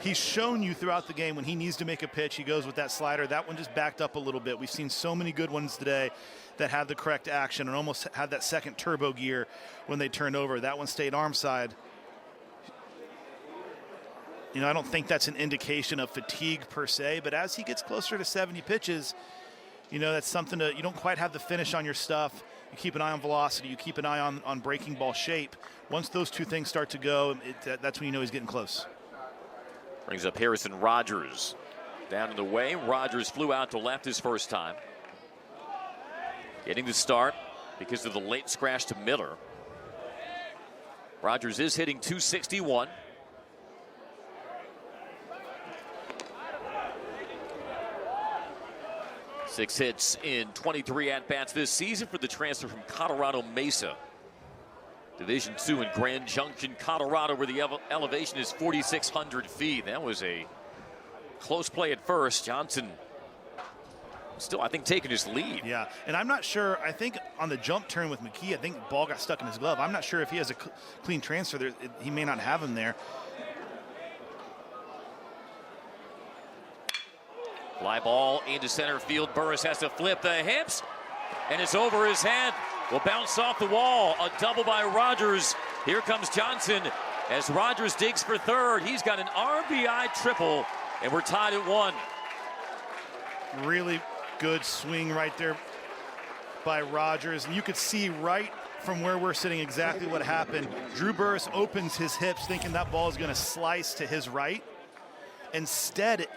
He's shown you throughout the game when he needs to make a pitch, he goes with that slider. That one just backed up a little bit. We've seen so many good ones today that had the correct action and almost had that second turbo gear when they turned over. That one stayed arm side. You know, I don't think that's an indication of fatigue per se, but as he gets closer to 70 pitches, you know, that's something to, you don't quite have the finish on your stuff. You keep an eye on velocity, you keep an eye on breaking ball shape. Once those two things start to go, that's when you know he's getting close. Brings up Harrison Rogers. Down in the way, Rogers flew out to left his first time. Getting the start because of the late scratch to Miller. Rogers is hitting .261. Six hits in 23 at-bats this season for the transfer from Colorado Mesa. Division II in Grand Junction, Colorado, where the elevation is 4,600 feet. That was a close play at first. Johnson still, I think, taking his lead. Yeah, and I'm not sure. I think on the jump turn with McKee, I think the ball got stuck in his glove. I'm not sure if he has a clean transfer there. He may not have him there. Fly ball into center field. Burris has to flip the hips, and it's over his head. Will bounce off the wall. A double by Rogers. Here comes Johnson as Rogers digs for third. He's got an RBI triple, and we're tied at 1. Really good swing right there by Rogers. And you could see right from where we're sitting exactly what happened. Drew Burris opens his hips thinking that ball is going to slice to his right. Instead,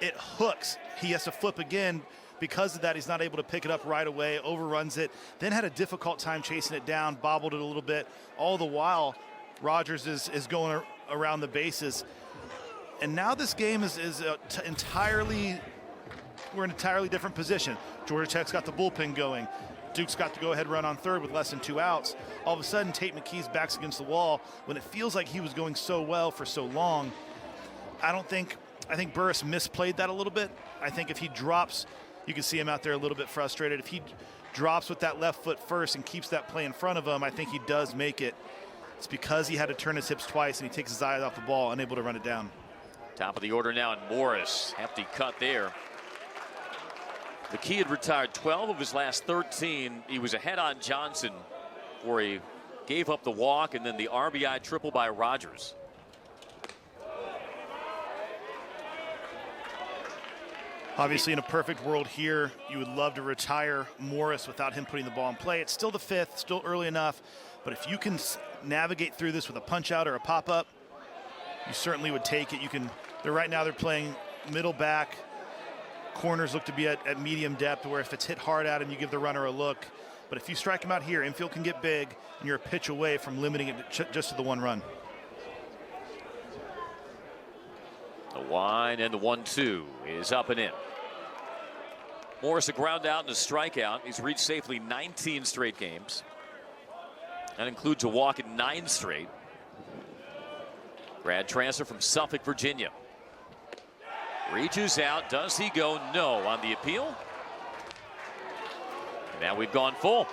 it hooks. He has to flip again. Because of that, he's not able to pick it up right away, overruns it, then had a difficult time chasing it down, bobbled it a little bit. All the while, Rogers is going around the bases. And now this game is entirely, we're in an entirely different position. Georgia Tech's got the bullpen going. Duke's got the go-ahead run on third with less than 2 outs. All of a sudden, Tate McKee's back's against the wall when it feels like he was going so well for so long. I think Burris misplayed that a little bit. I think if he drops, you can see him out there a little bit frustrated. If he drops with that left foot first and keeps that play in front of him, I think he does make it. It's because he had to turn his hips twice and he takes his eyes off the ball, unable to run it down. Top of the order now, and Morris. Hefty cut there. McKee had retired 12 of his last 13. He was ahead on Johnson, where he gave up the walk and then the RBI triple by Rogers. Obviously, in a perfect world here, you would love to retire Morris without him putting the ball in play. It's still the 5th, still early enough, but if you can navigate through this with a punch out or a pop up, you certainly would take it. Right now they're playing middle back. Corners look to be at medium depth, where if it's hit hard at him, you give the runner a look. But if you strike him out here, infield can get big, and you're a pitch away from limiting it just to the 1 run. The wind and the 1-2 is up and in. Morris a ground out and a strikeout. He's reached safely 19 straight games. That includes a walk in 9 straight. Grad transfer from Suffolk, Virginia. Reaches out. Does he go? No on the appeal. Now we've gone full.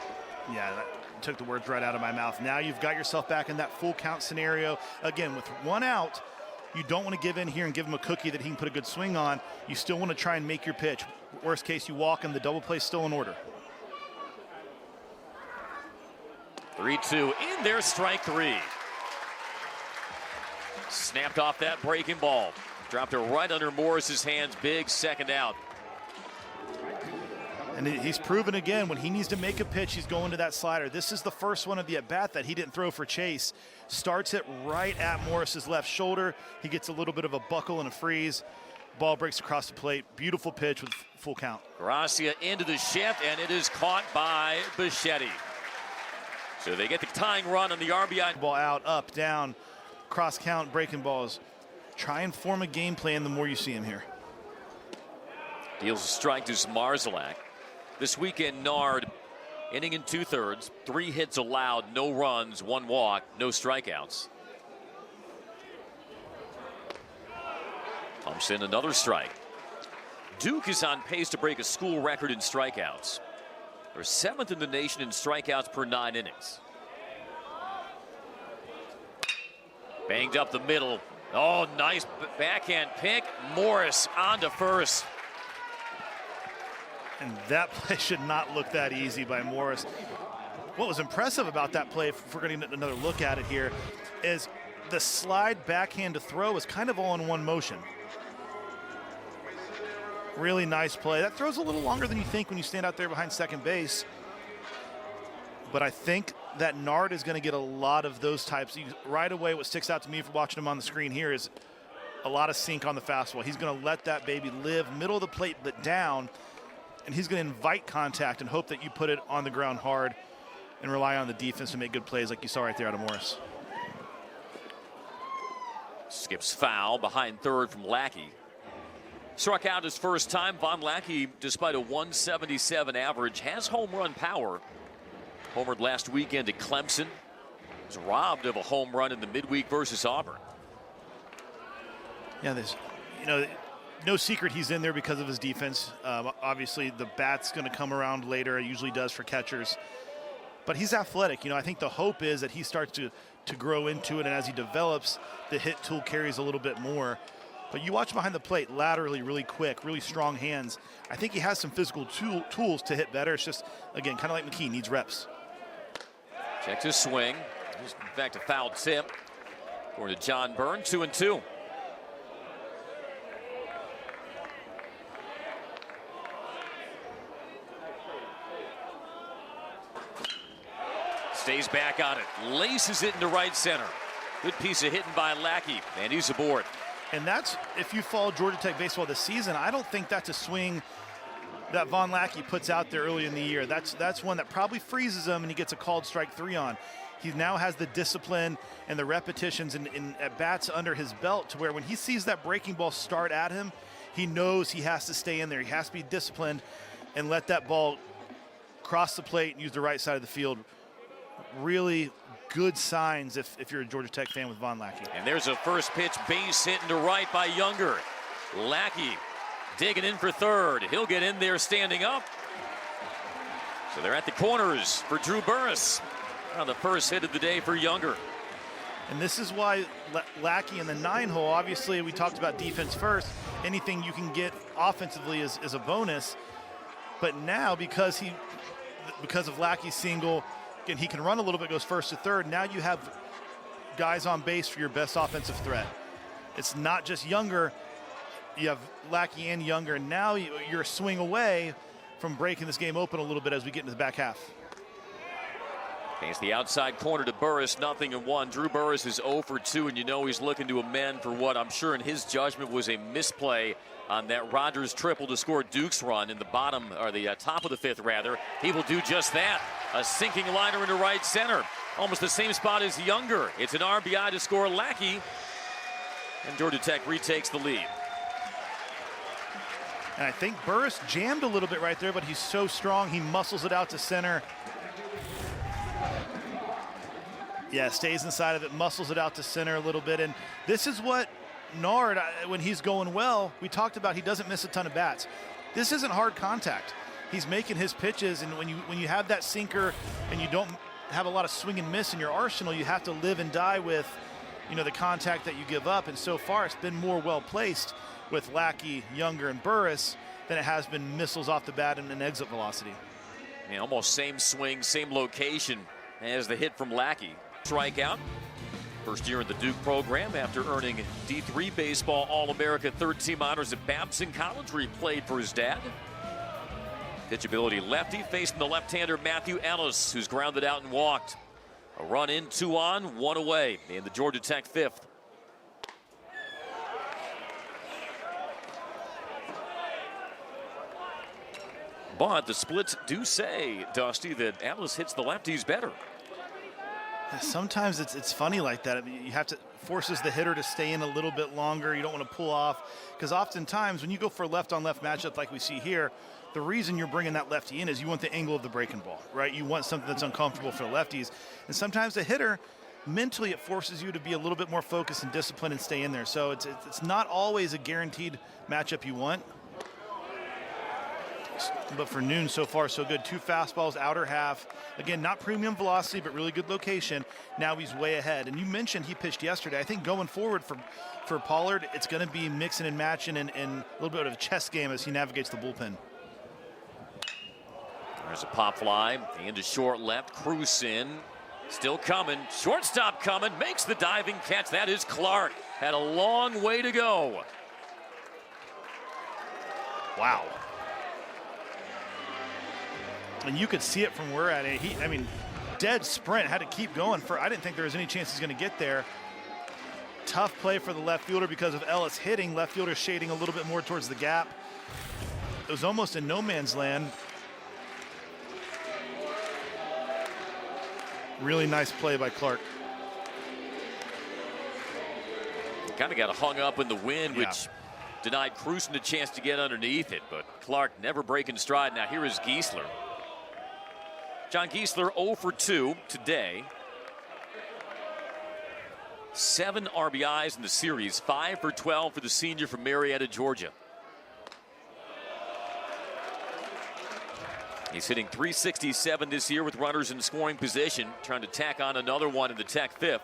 Yeah, that took the words right out of my mouth. Now you've got yourself back in that full count scenario. Again, with 1 out, you don't want to give in here and give him a cookie that he can put a good swing on. You still want to try and make your pitch. Worst case, you walk him. The double play's still in order. 3-2 in there, strike 3. Snapped off that breaking ball. Dropped it right under Morris's hands. Big second out. And he's proven again, when he needs to make a pitch, he's going to that slider. This is the first one of the at-bat that he didn't throw for Chase. Starts it right at Morris's left shoulder. He gets a little bit of a buckle and a freeze. Ball breaks across the plate. Beautiful pitch with full count. Gracia into the shift, and it is caught by Bichetti. So they get the tying run on the RBI. Ball out, up, down, cross count, breaking balls. Try and form a game plan the more you see him here. Deals a strike to Marzalak. This weekend, Nard, inning in 2/3, 3 hits allowed, no runs, 1 walk, no strikeouts. Pumps in another strike. Duke is on pace to break a school record in strikeouts. They're 7th in the nation in strikeouts per 9 innings. Banged up the middle. Oh, nice backhand pick. Morris on to first. And that play should not look that easy by Morris. What was impressive about that play, if we're getting another look at it here, is the slide backhand to throw is kind of all in one motion. Really nice play. That throws a little longer than you think when you stand out there behind second base. But I think that Nard is going to get a lot of those types. Right away, what sticks out to me for watching him on the screen here is a lot of sink on the fastball. He's going to let that baby live, middle of the plate, but down, and he's going to invite contact and hope that you put it on the ground hard and rely on the defense to make good plays like you saw right there out of Morris. Skips foul behind third from Lackey. Struck out his first time. Von Lackey, despite a 177 average, has home run power. Homered last weekend at Clemson. Was robbed of a home run in the midweek versus Auburn. Yeah, there's, no secret he's in there because of his defense. Obviously, the bat's going to come around later. It usually does for catchers. But he's athletic. I think the hope is that he starts to grow into it, and as he develops, the hit tool carries a little bit more. But you watch behind the plate, laterally, really quick, really strong hands. I think he has some physical tools to hit better. It's just, again, kind of like McKee, needs reps. Checks his swing. In fact, a foul tip. According to John Byrne, 2-2. Stays back on it. Laces it into right center. Good piece of hitting by Lackey, and he's aboard. And that's, if you follow Georgia Tech baseball this season, I don't think that's a swing that Von Lackey puts out there early in the year. That's one that probably freezes him and he gets a called strike 3 on. He now has the discipline and the repetitions and at bats under his belt to where when he sees that breaking ball start at him, he knows he has to stay in there. He has to be disciplined and let that ball cross the plate and use the right side of the field. Really good signs if you're a Georgia Tech fan with Von Lackey. And there's a first pitch base hit into right by Younger. Lackey digging in for third. He'll get in there standing up. So they're at the corners for Drew Burress on the first hit of the day for Younger. And this is why Lackey in the 9-hole, obviously we talked about defense first. Anything you can get offensively is a bonus. But now because of Lackey's single, again, he can run a little bit, goes first to third. Now you have guys on base for your best offensive threat. It's not just Younger. You have Lackey and Younger. And now you're a swing away from breaking this game open a little bit as we get into the back half. It's the outside corner to Burress, 0-1. Drew Burress is 0 for 2, and he's looking to amend for what I'm sure in his judgment was a misplay on that Rogers triple to score Duke's run in the bottom, or the top of the fifth, rather. He will do just that. A sinking liner into right center. Almost the same spot as Younger. It's an RBI to score Lackey, and Georgia Tech retakes the lead. And I think Burress jammed a little bit right there, but he's so strong, he muscles it out to center. Yeah, stays inside of it, muscles it out to center a little bit. And this is what Nard, when he's going well, we talked about he doesn't miss a ton of bats. This isn't hard contact. He's making his pitches, and when you have that sinker and you don't have a lot of swing and miss in your arsenal, you have to live and die with, the contact that you give up. And so far, it's been more well placed with Lackey, Younger, and Burress than it has been missiles off the bat and an exit velocity. Yeah, almost same swing, same location as the hit from Lackey. Strikeout. First year in the Duke program after earning D3 baseball All-America third-team honors at Babson College, where he played for his dad. Pitchability lefty, facing the left-hander Matthew Ellis, who's grounded out and walked. A run in, 2 on, 1 away in the Georgia Tech fifth. But the splits do say, Dusty, that Ellis hits the lefties better. Sometimes it's funny like that. You have to forces the hitter to stay in a little bit longer. You don't want to pull off, because oftentimes when you go for a left-on-left matchup like we see here, the reason you're bringing that lefty in is you want the angle of the breaking ball, right? You want something that's uncomfortable for the lefties. And sometimes the hitter, mentally, it forces you to be a little bit more focused and disciplined and stay in there. So it's not always a guaranteed matchup you want. But for Noon, so far, so good. 2 fastballs, outer half. Again, not premium velocity, but really good location. Now he's way ahead. And you mentioned he pitched yesterday. I think going forward for Pollard, it's going to be mixing and matching and a little bit of a chess game as he navigates the bullpen. There's a pop fly into short left. Cruz in. Still coming. Shortstop coming. Makes the diving catch. That is Clark. Had a long way to go. Wow. And you could see it from where at it. I mean, dead sprint, had to keep going. I didn't think there was any chance he's going to get there. Tough play for the left fielder because of Ellis hitting. Left fielder shading a little bit more towards the gap. It was almost in no man's land. Really nice play by Clark. Kind of got hung up in the wind, which denied Cruz a chance to get underneath it. But Clark never breaking stride. Now here is Giesler. John Giesler 0 for 2 today. 7 RBIs in the series, 5 for 12 for the senior from Marietta, Georgia. He's hitting .367 this year with runners in scoring position, trying to tack on another one in the Tech 5th.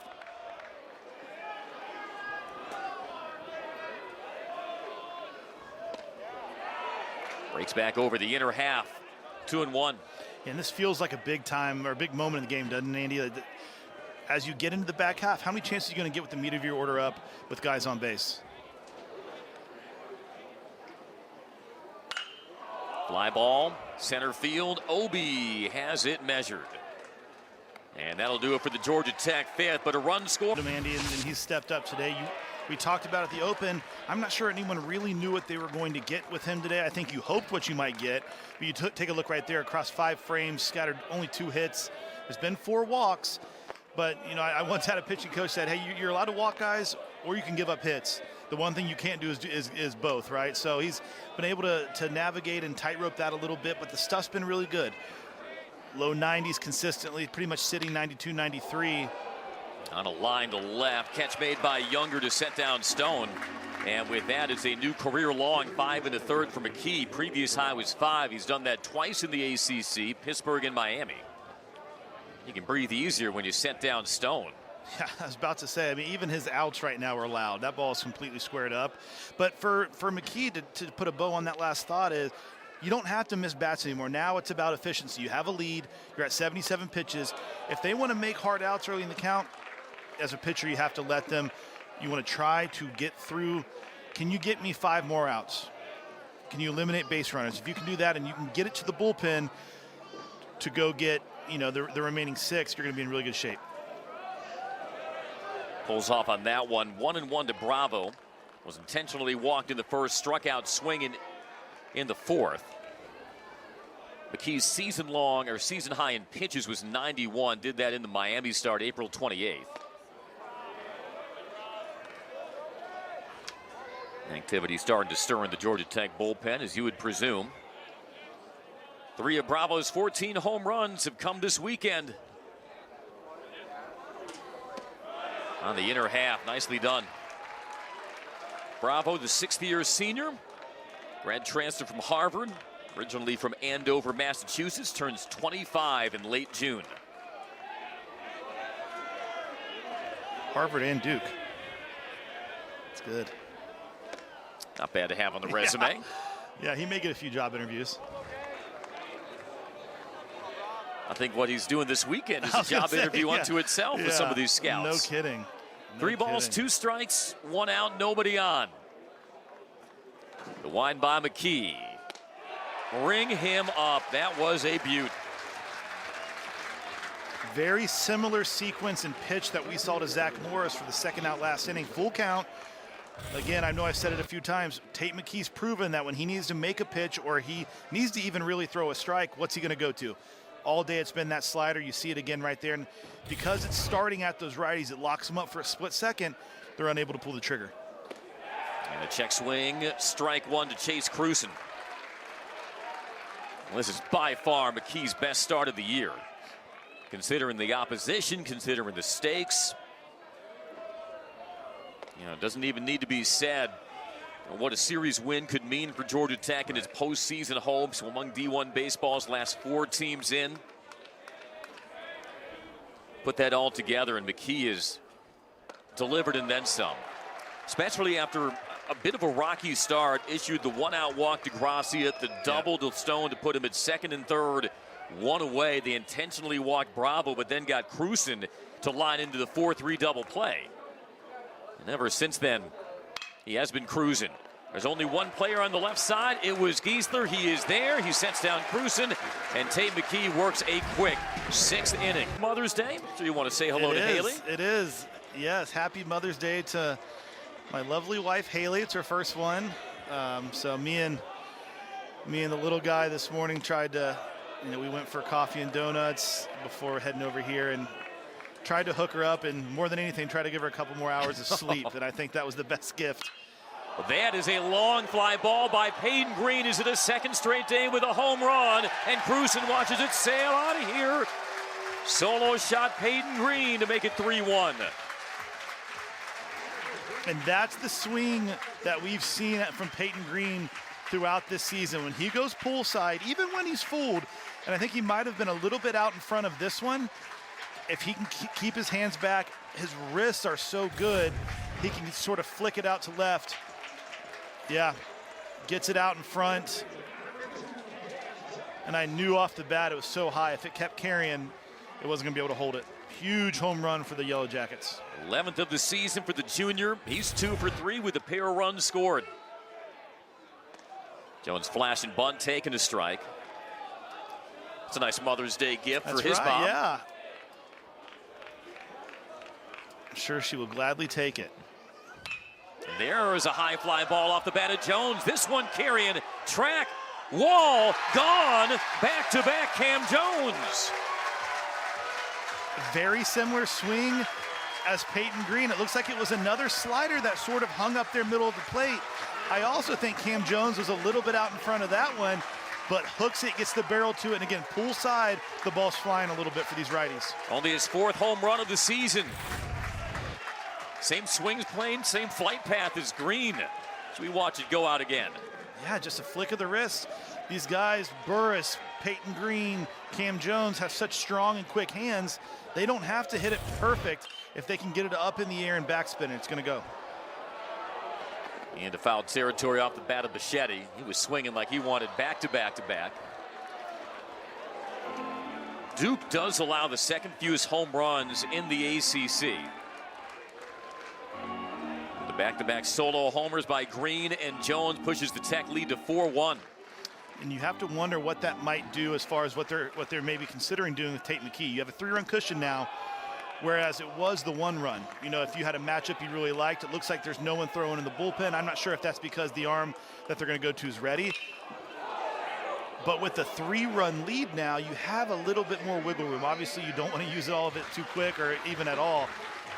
Breaks back over the inner half, 2-1. And this feels like a big time or a big moment in the game, doesn't it, Andy? As you get into the back half, how many chances are you going to get with the meat of your order up with guys on base? Fly ball, center field. Obi has it measured. And that'll do it for the Georgia Tech 5th, but a run score. Andy, and he's stepped up today. We talked about at the Open. I'm not sure anyone really knew what they were going to get with him today. I think you hoped what you might get, but you take a look right there across 5 frames, scattered only 2 hits. There's been 4 walks, but you know, I once had a pitching coach said, hey, you're allowed to walk guys or you can give up hits. The one thing you can't do is both, right? So he's been able to navigate and tightrope that a little bit, but the stuff's been really good. Low 90s consistently, pretty much sitting 92, 93. On a line to left, catch made by Younger to set down Stone. And with that, it's a new career long 5 1/3 for McKee. Previous high was 5. He's done that twice in the ACC, Pittsburgh and Miami. You can breathe easier when you set down Stone. Yeah, I was about to say, I mean, even his outs right now are allowed. That ball is completely squared up. But for McKee to put a bow on that last thought is, you don't have to miss bats anymore. Now it's about efficiency. You have a lead. You're at 77 pitches. If they want to make hard outs early in the count, as a pitcher, you have to let them. You want to try to get through. Can you get me 5 more outs? Can you eliminate base runners? If you can do that and you can get it to the bullpen to go get, you know, the remaining 6, you're going to be in really good shape. Pulls off on that one. 1-1 to Bravo. Was intentionally walked in the first, struck out swinging in the 4th. McKee's season high in pitches was 91. Did that in the Miami start April 28th. Activity starting to stir in the Georgia Tech bullpen, as you would presume. 3 of Bravo's 14 home runs have come this weekend. On the inner half, nicely done. Bravo, the 6th-year senior, grad transfer from Harvard, originally from Andover, Massachusetts, turns 25 in late June. Harvard and Duke. That's good. Not bad to have on the resume. Yeah, he may get a few job interviews. I think what he's doing this weekend is a job interview unto itself with some of these scouts. No kidding. 3 balls, 2 strikes, 1 out, nobody on. The wind by McKee. Ring him up. That was a beaut. Very similar sequence and pitch that we saw to Zach Morris for the 2nd out last inning. Full count. Again, I know I've said it a few times. Tate McKee's proven that when he needs to make a pitch or he needs to even really throw a strike, what's he going to go to? All day it's been that slider. You see it again right there. And because it's starting at those righties, it locks them up for a split second. They're unable to pull the trigger. And a check swing, strike 1 to Chase Cruson. Well, this is by far McKee's best start of the year. Considering the opposition, considering the stakes. You know, it doesn't even need to be said. And what a series win could mean for Georgia Tech in its postseason hopes among D1 baseball's last 4 teams in. Put that all together, and McKee is delivered and then some. Especially after a bit of a rocky start, issued the 1-out walk to Gracia, the double to Stone to put him at second and third, 1 away. They intentionally walked Bravo, but then got Cruzen to line into the 4-3 double play. And ever since then, he has been cruising. There's only one player on the left side. It was Giesler. He is there. He sets down Cruzen, and Tate McKee works a quick 6th inning. Mother's Day. So you want to say hello to Haley? It is. Yes. Happy Mother's Day to my lovely wife Haley. It's her first one. So me and the little guy this morning tried to, we went for coffee and donuts before heading over here and tried to hook her up, and more than anything, tried to give her a couple more hours of sleep. And I think that was the best gift. That is a long fly ball by Peyton Green. Is it a second straight day with a home run? And Cruzen watches it sail out of here. Solo shot Peyton Green to make it 3-1. And that's the swing that we've seen from Peyton Green throughout this season. When he goes poolside, even when he's fooled, and I think he might have been a little bit out in front of this one, if he can keep his hands back, his wrists are so good, he can sort of flick it out to left. Yeah, gets it out in front. And I knew off the bat it was so high. If it kept carrying, it wasn't going to be able to hold it. Huge home run for the Yellow Jackets. 11th of the season for the junior. He's 2 for 3 with a pair of runs scored. Jones flash and bunt, taking a strike. It's a nice Mother's Day gift for his mom. Yeah. I'm sure she will gladly take it. There is a high fly ball off the bat of Jones. This one carrying track, wall, gone. Back-to-back Cam Jones. Very similar swing as Peyton Green. It looks like it was another slider that sort of hung up there middle of the plate. I also think Cam Jones was a little bit out in front of that one, but hooks it, gets the barrel to it, and again, pool side, the ball's flying a little bit for these righties. Only his 4th home run of the season. Same swings plane, same flight path as Green. So we watch it go out again. Yeah, just a flick of the wrist. These guys, Burris, Peyton Green, Cam Jones, have such strong and quick hands. They don't have to hit it perfect. If they can get it up in the air and backspin, it's going to go. Into foul territory off the bat of Bichetti. He was swinging like he wanted back-to-back-to-back. Duke does allow the second fewest home runs in the ACC. The back-to-back solo homers by Green and Jones pushes the Tech lead to 4-1. And you have to wonder what that might do as far as what they're maybe considering doing with Tate McKee. You have a 3-run cushion now, whereas it was the 1-run. If you had a matchup you really liked, it looks like there's no one throwing in the bullpen. I'm not sure if that's because the arm that they're going to go to is ready. But with the 3-run lead now, you have a little bit more wiggle room. Obviously, you don't want to use all of it too quick or even at all.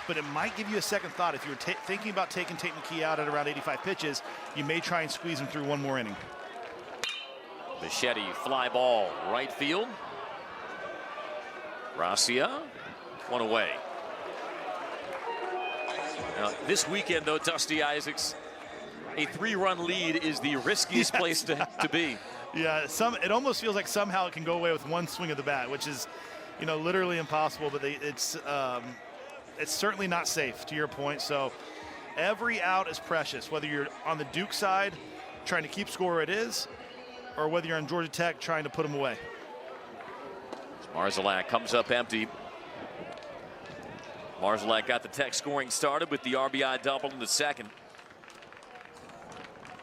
But it might give you a second thought. If you were thinking about taking Tate McKee out at around 85 pitches, you may try and squeeze him through one more inning. Bichetti fly ball right field. Gracia, 1 away. Now, this weekend, though, Dusty Isaacs, a 3-run lead is the riskiest place to be. Yeah, it almost feels like somehow it can go away with one swing of the bat, which is, literally impossible. But it's certainly not safe, to your point. So every out is precious, whether you're on the Duke side trying to keep score where it is, or whether you're on Georgia Tech trying to put them away. Marzalak comes up empty. Marzalak got the Tech scoring started with the RBI double in the second.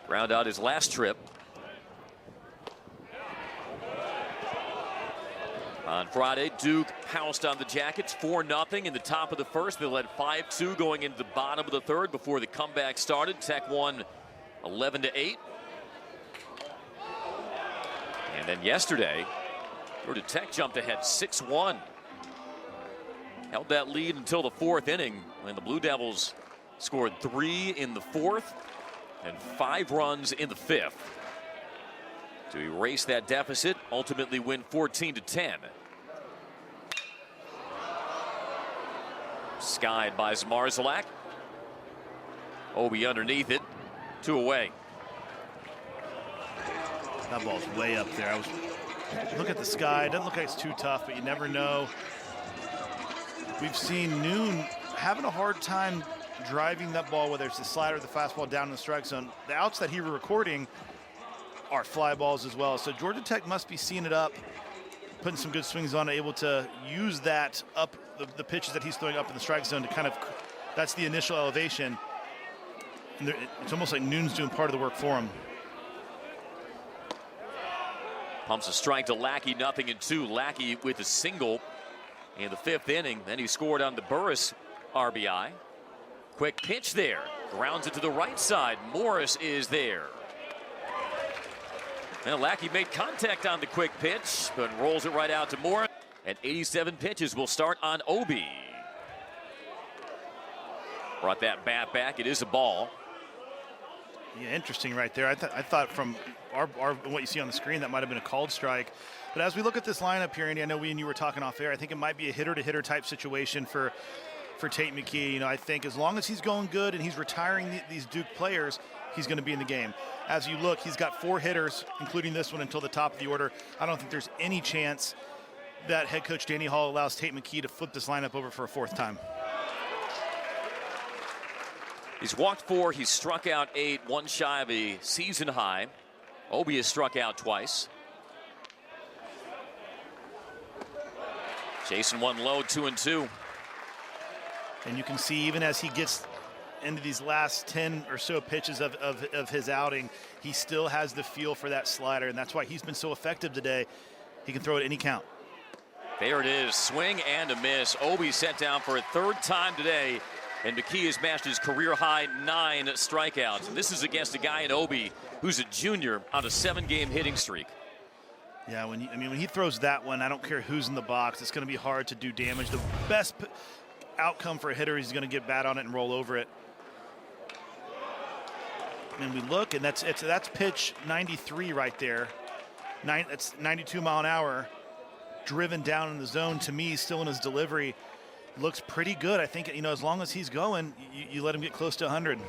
Ground out his last trip. On Friday, Duke pounced on the Jackets 4-0 in the top of the first. They led 5-2 going into the bottom of the third before the comeback started. Tech won 11-8. And then yesterday, Georgia Tech jumped ahead 6-1. Held that lead until the 4th inning when the Blue Devils scored 3 in the 4th and 5 runs in the 5th to erase that deficit, ultimately win 14-10. Skied by Zmarzalak. Obi underneath it. 2 away. That ball's way up there. Look at the sky. It doesn't look like it's too tough, but you never know. We've seen Noon having a hard time driving that ball, whether it's the slider or the fastball, down in the strike zone. The outs that he was recording are fly balls as well. So Georgia Tech must be seeing it up, putting some good swings on it, able to use that up, the pitches that he's throwing up in the strike zone to kind of, that's the initial elevation. And it's almost like Noon's doing part of the work for him. Pumps a strike to Lackey, 0-2. Lackey with a single in the 5th inning. Then he scored on the Burris RBI. Quick pitch there. Grounds it to the right side. Morris is there. And Lackey made contact on the quick pitch, but rolls it right out to Morris. And 87 pitches will start on Obi. Brought that bat back. It is a ball. Yeah, interesting right there. I thought from what you see on the screen, that might have been a called strike. But as we look at this lineup here, Andy, I know we and you were talking off air, I think it might be a hitter-to-hitter type situation for Tate McKee. You know, I think as long as he's going good and he's retiring these Duke players, he's going to be in the game. As you look, he's got 4 hitters, including this one, until the top of the order. I don't think there's any chance that head coach Danny Hall allows Tate McKee to flip this lineup over for a 4th time. He's walked 4, he's struck out 8, 1 shy of a season high. Obi has struck out twice. Jason 1 low, 2-2. And you can see even as he gets into these last 10 or so pitches of his outing, he still has the feel for that slider, and that's why he's been so effective today. He can throw at any count. There it is, swing and a miss. Obi sent down for a 3rd time today, and McKee has matched his career-high 9 strikeouts. And this is against a guy in Obi who's a junior on a 7-game hitting streak. Yeah, when he throws that one, I don't care who's in the box, it's going to be hard to do damage. The best outcome for a hitter is going to get bat on it and roll over it. And we look, and that's pitch 93 right there. That's 92 mile an hour, driven down in the zone. To me, still in his delivery, looks pretty good. I think, you know, as long as he's going, you let him get close to 100.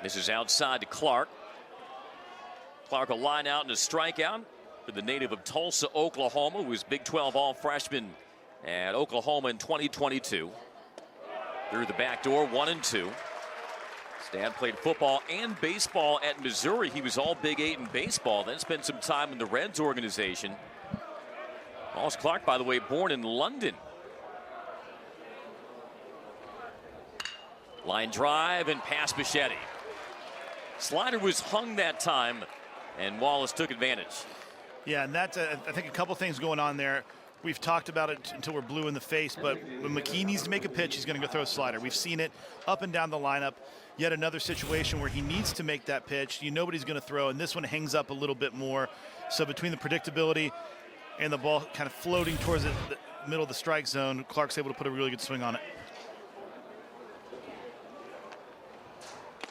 This is outside to Clark. Clark will line out and a strikeout for the native of Tulsa, Oklahoma, who was Big 12 All-Freshman at Oklahoma in 2022. Through the back door, 1-2. Stan played football and baseball at Missouri. He was all Big 8 in baseball, then spent some time in the Reds organization. Ross Clark, by the way, born in London. Line drive and past Bichetti. Slider was hung that time, and Wallace took advantage. Yeah, and that's, I think, a couple things going on there. We've talked about it until we're blue in the face, but when McKee needs to make a pitch, he's going to go throw a slider. We've seen it up and down the lineup. Yet another situation where he needs to make that pitch. You know what he's going to throw, and this one hangs up a little bit more. So between the predictability and the ball kind of floating towards the middle of the strike zone, Clark's able to put a really good swing on it.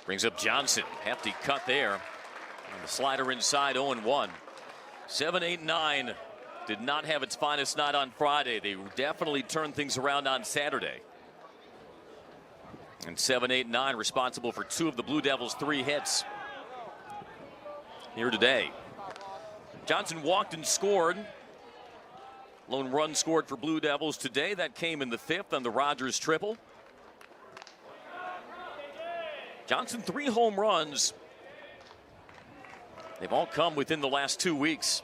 Brings up Johnson. Hefty cut there. And the slider inside, 0-1. 7-8-9 did not have its finest night on Friday. They definitely turned things around on Saturday. And 7-8-9 responsible for 2 of the Blue Devils' 3 hits here today. Johnson walked and scored. Lone run scored for Blue Devils today. That came in the 5th on the Rogers triple. Johnson 3 home runs. They've all come within the last 2 weeks.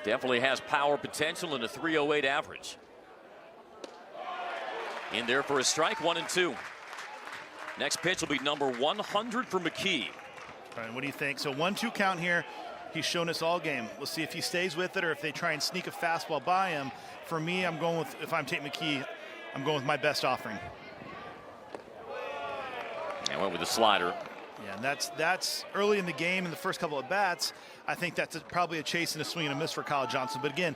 Definitely has power potential and a 308 average. In there for a strike, 1-2. Next pitch will be number 100 for McKee. All right, what do you think? So 1-2 count here. He's shown us all game. We'll see if he stays with it or if they try and sneak a fastball by him. For me, I'm going with, if I'm Tate McKee, I'm going with my best offering. And went with the slider. Yeah, and that's early in the game in the first couple of bats. I think that's probably a chase and a swing and a miss for Kyle Johnson. But again,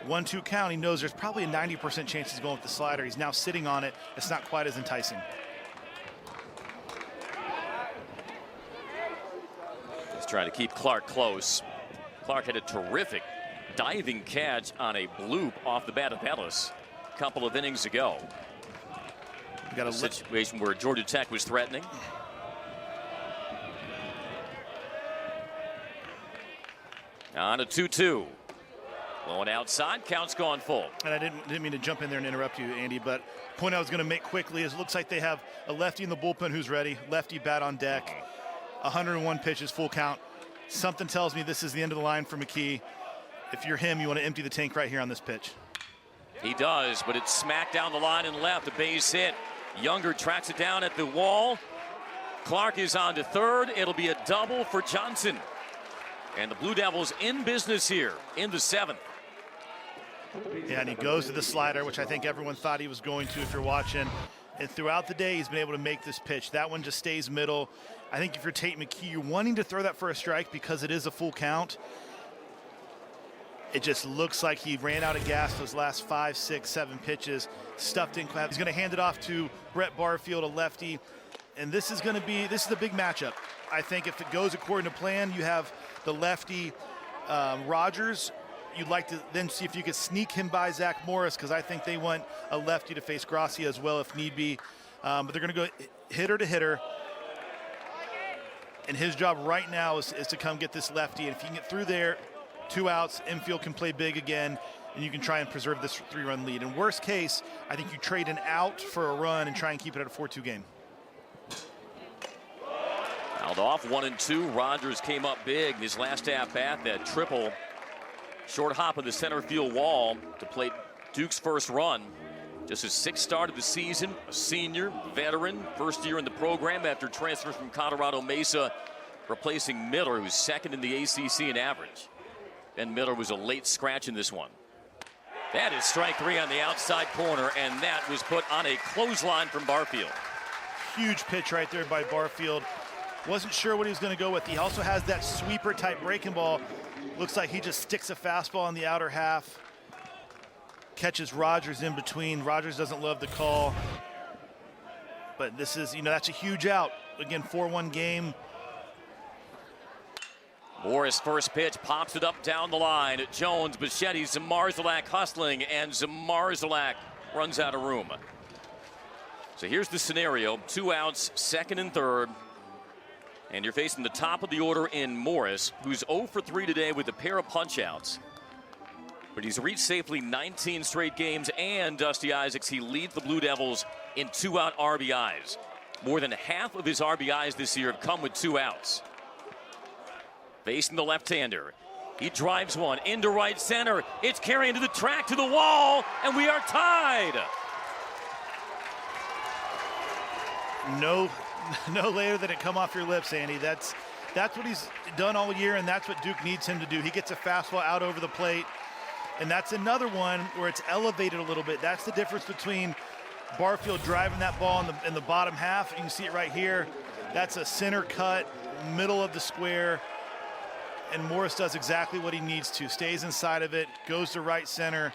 1-2 count, he knows there's probably a 90% chance he's going with the slider. He's now sitting on it. It's not quite as enticing. Let's try to keep Clark close. Clark had a terrific diving catch on a bloop off the bat of Ellis a couple of innings ago. You got a situation where Georgia Tech was threatening. On a 2-2. Going outside, count's gone full. And I didn't mean to jump in there and interrupt you, Andy, but point I was going to make quickly is it looks like they have a lefty in the bullpen who's ready, lefty bat on deck, 101 pitches, full count. Something tells me this is the end of the line for McKee. If you're him, you want to empty the tank right here on this pitch. He does, but it's smacked down the line and left, a base hit. Younger tracks it down at the wall. Clark is on to third. It'll be a double for Johnson. And the Blue Devils in business here in the 7th. Yeah, and he goes to the slider, which I think everyone thought he was going to if you're watching. And throughout the day, he's been able to make this pitch. That one just stays middle. I think if you're Tate McKee, you're wanting to throw that for a strike because it is a full count. It just looks like he ran out of gas those last 5, 6, 7 pitches. Stuffed in. He's going to hand it off to Brett Barfield, a lefty. And this is the big matchup. I think if it goes according to plan, you have the lefty Rogers. You'd like to then see if you could sneak him by Zach Morris, because I think they want a lefty to face Gracia as well if need be. But they're going to go hitter to hitter. And his job right now is to come get this lefty. And if you can get through there, 2 outs, infield can play big again, and you can try and preserve this 3-run lead. In worst case, I think you trade an out for a run and try and keep it at a 4-2 game. Fouled off 1-2. Rogers came up big his last at bat. That triple short hop of the center field wall to play Duke's first run. Just his 6th start of the season. A senior, veteran, first year in the program after transfer from Colorado Mesa, replacing Miller, who's 2nd in the ACC in average. Ben Miller was a late scratch in this one. That is strike 3 on the outside corner, and that was put on a clothesline from Barfield. Huge pitch right there by Barfield. Wasn't sure what he was going to go with. He also has that sweeper type breaking ball. Looks like he just sticks a fastball on the outer half. Catches Rogers in between. Rogers doesn't love the call. But this is, that's a huge out. Again, 4-1 game. Morris first pitch, pops it up down the line. Jones, Bichetti, Zamarzalak hustling, and Zamarzalak runs out of room. So here's the scenario. 2 outs, 2nd and 3rd. And you're facing the top of the order in Morris, who's 0 for 3 today with a pair of punch-outs. But he's reached safely 19 straight games, and Dusty Isaacs, he leads the Blue Devils in 2-out RBIs. More than half of his RBIs this year have come with 2 outs. Facing the left-hander. He drives one into right center. It's carrying to the track, to the wall, and we are tied. No later than it come off your lips, Andy. That's what he's done all year, and that's what Duke needs him to do. He gets a fastball out over the plate, and that's another one where it's elevated a little bit. That's the difference between Barfield driving that ball in the bottom half. You can see it right here. That's a center cut, middle of the square, and Morris does exactly what he needs to. Stays inside of it, goes to right center,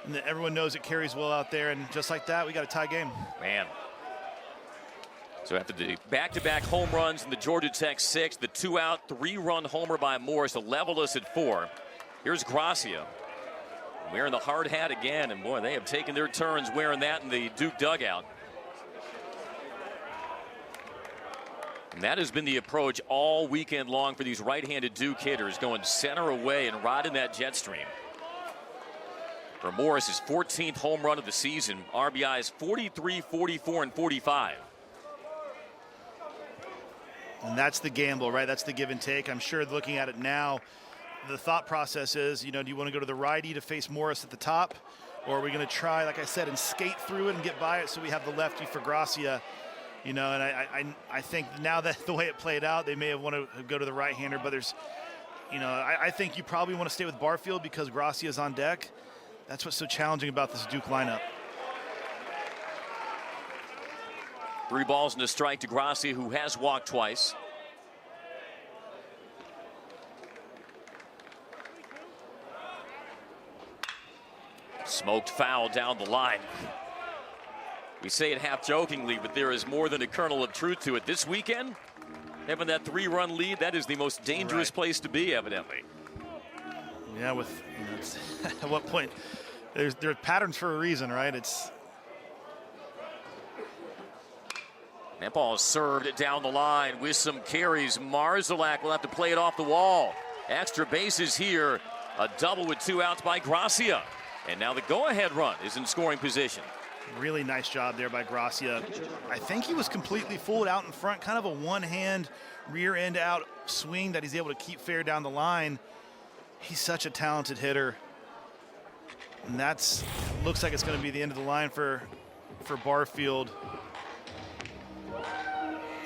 and everyone knows it carries well out there, and just like that, we got a tie game. Man. So after the back-to-back home runs in the Georgia Tech 6, the 2-out, 3-run homer by Morris to level us at 4. Here's Gracia wearing the hard hat again, and boy, they have taken their turns wearing that in the Duke dugout. And that has been the approach all weekend long for these right-handed Duke hitters, going center away and riding that jet stream. For Morris, his 14th home run of the season, RBIs 43, 44, and 45. And that's the gamble, right? That's the give and take. I'm sure looking at it now, the thought process is, do you want to go to the righty to face Morris at the top? Or are we going to try, like I said, and skate through it and get by it so we have the lefty for Gracia? And I think now that the way it played out, they may have wanted to go to the right-hander, but there's, I think you probably want to stay with Barfield because Gracia is on deck. That's what's so challenging about this Duke lineup. 3 balls and a strike to Gracia, who has walked twice. Smoked foul down the line. We say it half jokingly, but there is more than a kernel of truth to it. This weekend, having that 3-run lead, that is the most dangerous place to be, evidently. Yeah, at what point? There are patterns for a reason, right? That ball is served down the line with some carries. Marzalak will have to play it off the wall. Extra bases here. A double with 2 outs by Gracia. And now the go-ahead run is in scoring position. Really nice job there by Gracia. I think he was completely fooled out in front, kind of a one-hand rear end out swing that he's able to keep fair down the line. He's such a talented hitter. And that's looks like it's going to be the end of the line for Barfield.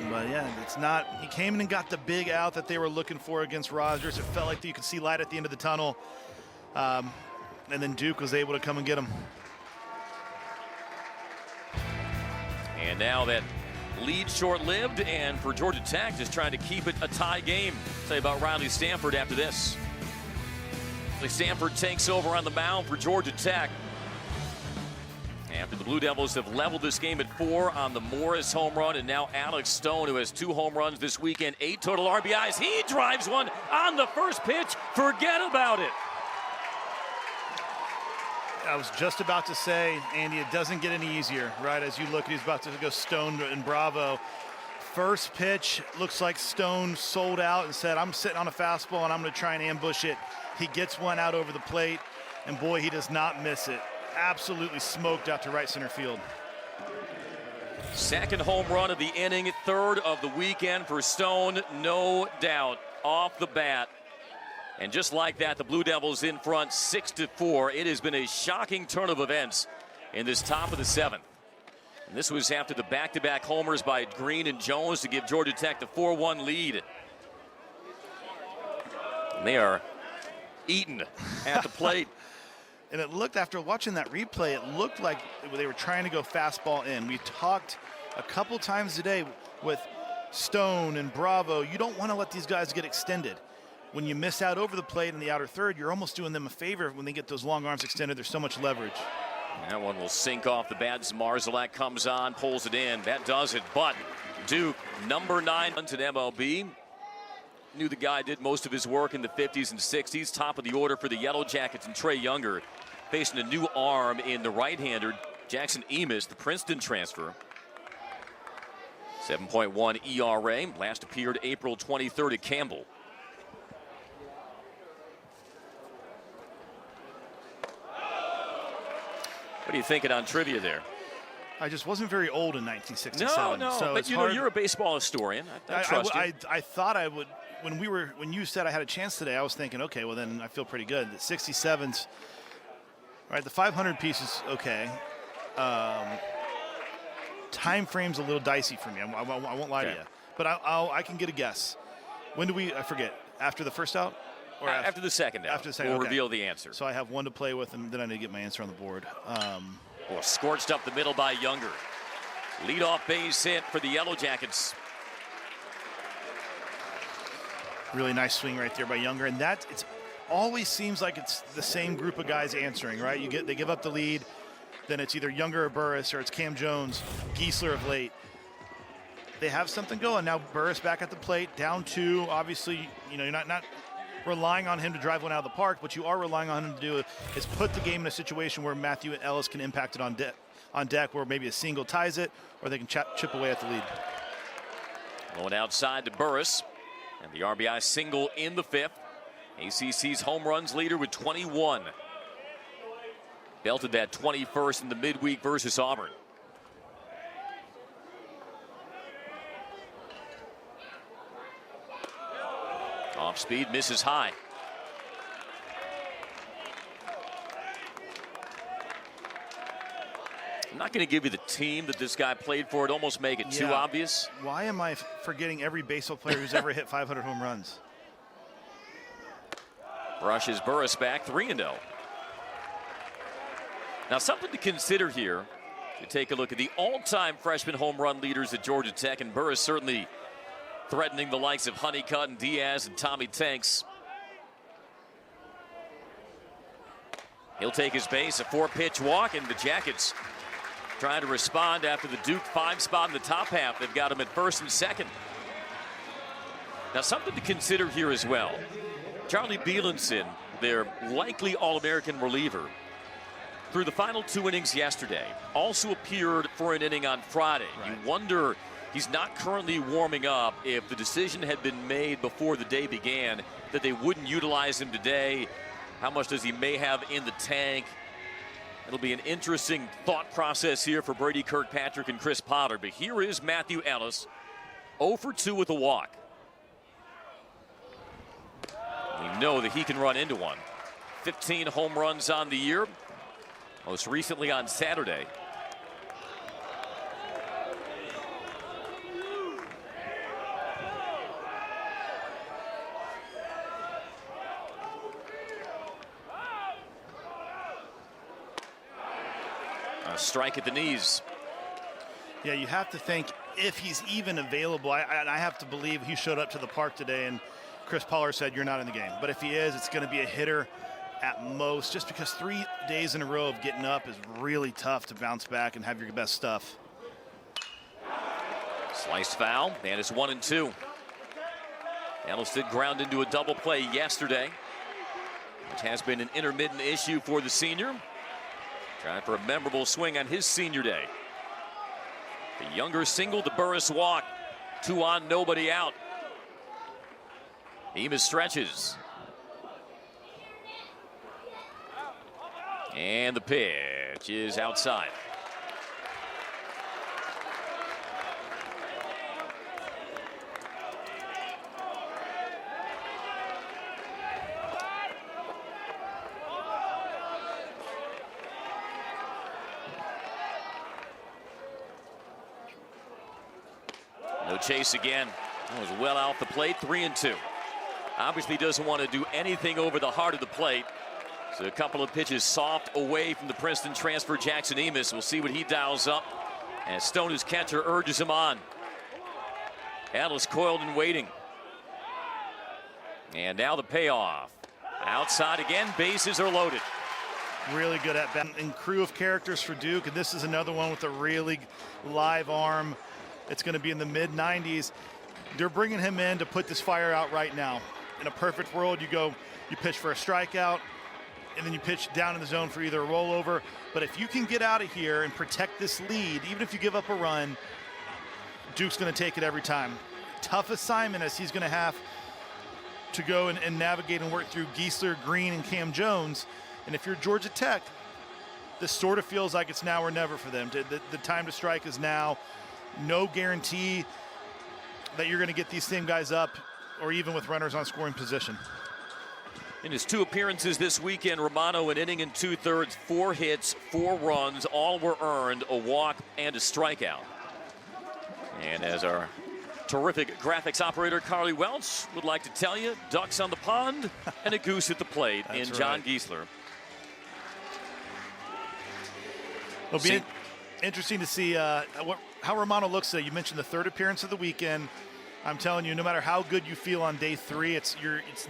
But yeah, it's not. He came in and got the big out that they were looking for against Rogers. It felt like you could see light at the end of the tunnel. And then Duke was able to come and get him. And now that lead short-lived, and for Georgia Tech just trying to keep it a tie game. I'll tell you about Riley Stanford after this. Stanford takes over on the mound for Georgia Tech. After the Blue Devils have leveled this game at 4 on the Morris home run, and now Alex Stone, who has 2 home runs this weekend, 8 total RBIs. He drives one on the first pitch. Forget about it. I was just about to say, Andy, it doesn't get any easier, right? As you look, he's about to go Stone and Bravo. First pitch, looks like Stone sold out and said, I'm sitting on a fastball and I'm going to try and ambush it. He gets one out over the plate, and boy, he does not miss it. Absolutely smoked out to right center field. Second home run of the inning, 3rd of the weekend for Stone, no doubt, off the bat. And just like that, the Blue Devils in front 6-4. It has been a shocking turn of events in this top of the 7th. And this was after the back-to-back homers by Green and Jones to give Georgia Tech the 4-1 lead. And they are eaten at the plate. And it looked, after watching that replay, it looked like they were trying to go fastball in. We talked a couple times today with Stone and Bravo. You don't want to let these guys get extended. When you miss out over the plate in the outer third, you're almost doing them a favor when they get those long arms extended. There's so much leverage. And that one will sink off the bat as Marzalak comes on, pulls it in. That does it. But Duke, number 9 to MLB. Knew the guy did most of his work in the 50s and 60s. Top of the order for the Yellow Jackets, and Trey Younger facing a new arm in the right-hander, Jackson Emis, the Princeton transfer. 7.1 ERA. Last appeared April 23rd at Campbell. What are you thinking on trivia there? I just wasn't very old in 1967. No, so but you know, you're a baseball historian. I trust you. I thought I would, when you said I had a chance today, I was thinking, okay, well then I feel pretty good. The 67's, all right, the 500 piece is okay. Time frame's a little dicey for me. I won't lie to you. But I can get a guess. When do we, I forget, after the first out? Or after the second out. After the second, we'll okay. reveal the answer. So I have one to play with, and then I need to get my answer on the board. Scorched up the middle by Younger. Leadoff base hit for the Yellow Jackets. Really nice swing right there by Younger, and that it always seems like it's the same group of guys answering, right? They give up the lead, then it's either Younger or Burris, or it's Cam Jones, Giesler of late. They have something going now. Burris back at the plate, down 2. Obviously, you know, you're not relying on him to drive one out of the park. What you are relying on him to do is put the game in a situation where Matthew and Ellis can impact it on deck, where maybe a single ties it, or they can chip away at the lead. Going outside to Burris, and the RBI single in the 5th. ACC's home runs leader with 21. Belted that 21st in the midweek versus Auburn. Off speed, misses high. I'm not going to give you the team that this guy played for. It'd almost make it too obvious. Why am I forgetting every baseball player who's ever hit 500 home runs? Brushes Burris back, 3-0. Now, something to consider here. You take a look at the all-time freshman home run leaders at Georgia Tech, and Burris certainly threatening the likes of Honeycutt and Diaz and Tommy Tanks. He'll take his base, a 4-pitch walk, and the Jackets trying to respond after the Duke 5 spot in the top half. They've got him at first and second. Now, something to consider here as well. Charlie Bielenson, their likely All-American reliever, through the final 2 innings yesterday, also appeared for an inning on Friday. Right. You wonder, He's not currently warming up. If the decision had been made before the day began that they wouldn't utilize him today, how much does he may have in the tank? It'll be an interesting thought process here for Brady Kirkpatrick and Chris Potter. But here is Matthew Ellis, 0 for 2 with a walk. We know that he can run into one. 15 home runs on the year, most recently on Saturday. A strike at the knees. Yeah, you have to think if he's even available. I have to believe he showed up to the park today, and Chris Pollard said, you're not in the game. But if he is, it's going to be a hitter at most, just because 3 days in a row of getting up is really tough to bounce back and have your best stuff. Sliced foul, and it's 1-2. Ellis did ground into a double play yesterday, which has been an intermittent issue for the senior. Trying for a memorable swing on his senior day. The younger single to Burris walk. 2 on, nobody out. Eames stretches. And the pitch is outside. No chase again. That was well off the plate, 3-2. Obviously doesn't want to do anything over the heart of the plate. So a couple of pitches soft away from the Princeton transfer, Jackson Eames. We'll see what he dials up as Stone, his catcher, urges him on. Ellis coiled and waiting. And now the payoff. Outside again, bases are loaded. Really good at bat and crew of characters for Duke, and this is another one with a really live arm. It's going to be in the mid-90s. They're bringing him in to put this fire out right now. In a perfect world, you pitch for a strikeout, and then you pitch down in the zone for either a rollover. But if you can get out of here and protect this lead, even if you give up a run, Duke's going to take it every time. Tough assignment, as he's going to have to go and navigate and work through Geisler, Green, and Cam Jones. And if you're Georgia Tech, this sort of feels like it's now or never for them. The time to strike is now. No guarantee that you're going to get these same guys up, or even with runners on scoring position. In his 2 appearances this weekend, Romano an inning and 2/3, 4 hits, 4 runs, all were earned, a walk and a strikeout. And as our terrific graphics operator Carly Welch would like to tell you, ducks on the pond and a goose at the plate in John Geisler. It'll be interesting to see how Romano looks today. You mentioned the 3rd appearance of the weekend. I'm telling you, no matter how good you feel on day 3, it's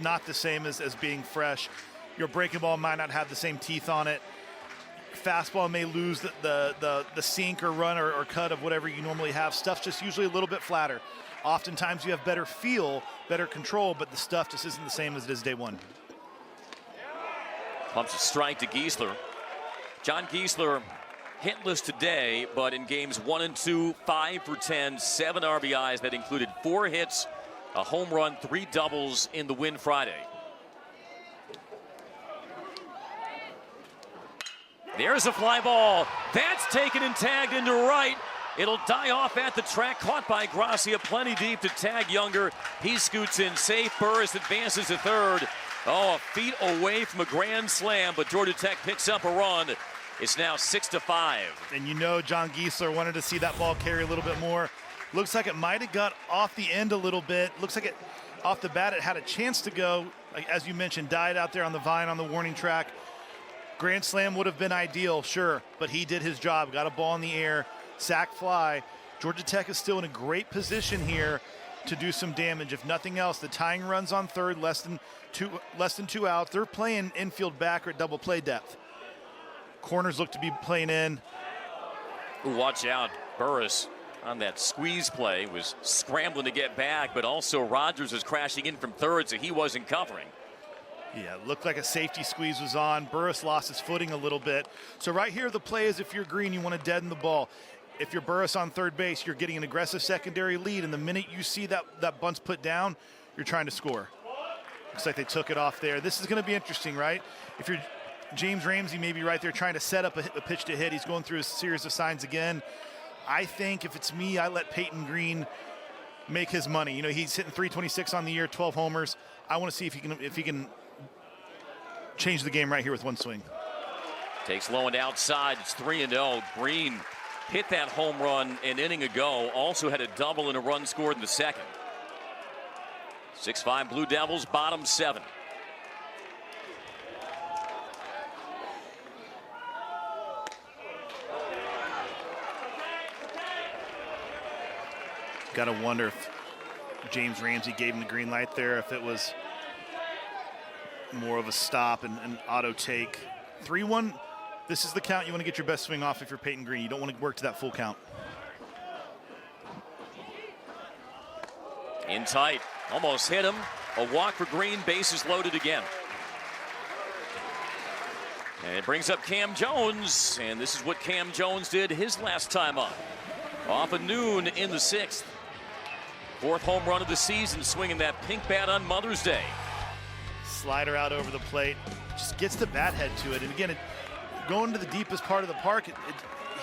not the same as being fresh. Your breaking ball might not have the same teeth on it. Fastball may lose the sink or run or cut of whatever you normally have. Stuff's just usually a little bit flatter. Oftentimes you have better feel, better control, but the stuff just isn't the same as it is day 1. Pumps a strike to Geisler. John Geisler hitless today, but in games 1 and 2, 5 for 10, 7 RBIs. That included 4 hits, a home run, 3 doubles in the win Friday. There's a fly ball. That's taken and tagged into right. It'll die off at the track, caught by Gracia, plenty deep to tag Younger. He scoots in safe. Burris advances to 3rd. Oh, a feet away from a grand slam, but Georgia Tech picks up a run. It's now 6-5. And you know John Geisler wanted to see that ball carry a little bit more. Looks like it might have got off the end a little bit. Looks like it off the bat it had a chance to go. Like, as you mentioned, died out there on the vine on the warning track. Grand slam would have been ideal, sure, but he did his job. Got a ball in the air, sack fly. Georgia Tech is still in a great position here to do some damage. If nothing else, the tying run's on 3rd, less than 2 outs. They're playing infield back or at double play depth. Corners look to be playing in. Watch out. Burris on that squeeze play was scrambling to get back, but also Rogers was crashing in from 3rd, so he wasn't covering. Yeah, it looked like a safety squeeze was on. Burris lost his footing a little bit. So right here, the play is if you're Green, you want to deaden the ball. if you're Burris on third base, you're getting an aggressive secondary lead, and the minute you see that bunt's put down, you're trying to score. Looks like they took it off there. This is going to be interesting, right? If you're James Ramsey, maybe right there trying to set up a pitch to hit. He's going through a series of signs again. I think if it's me, I let Peyton Green make his money. You know, he's hitting 326 on the year, 12 homers. I want to see if he can change the game right here with one swing. Takes low and outside. It's 3-0. Green hit that home run an inning ago. Also had a double and a run scored in the second. 6-5 Blue Devils, bottom 7. Got to wonder if James Ramsey gave him the green light there, if it was more of a stop and an auto take. 3-1. This is the count. You want to get your best swing off if you're Peyton Green. You don't want to work to that full count. In tight. Almost hit him. A walk for Green. Bases loaded again. And it brings up Cam Jones. And this is what Cam Jones did his last time up. Off at noon in the 6th. 4th home run of the season, swinging that pink bat on Mother's Day. Slider out over the plate. Just gets the bat head to it. And again, going to the deepest part of the park,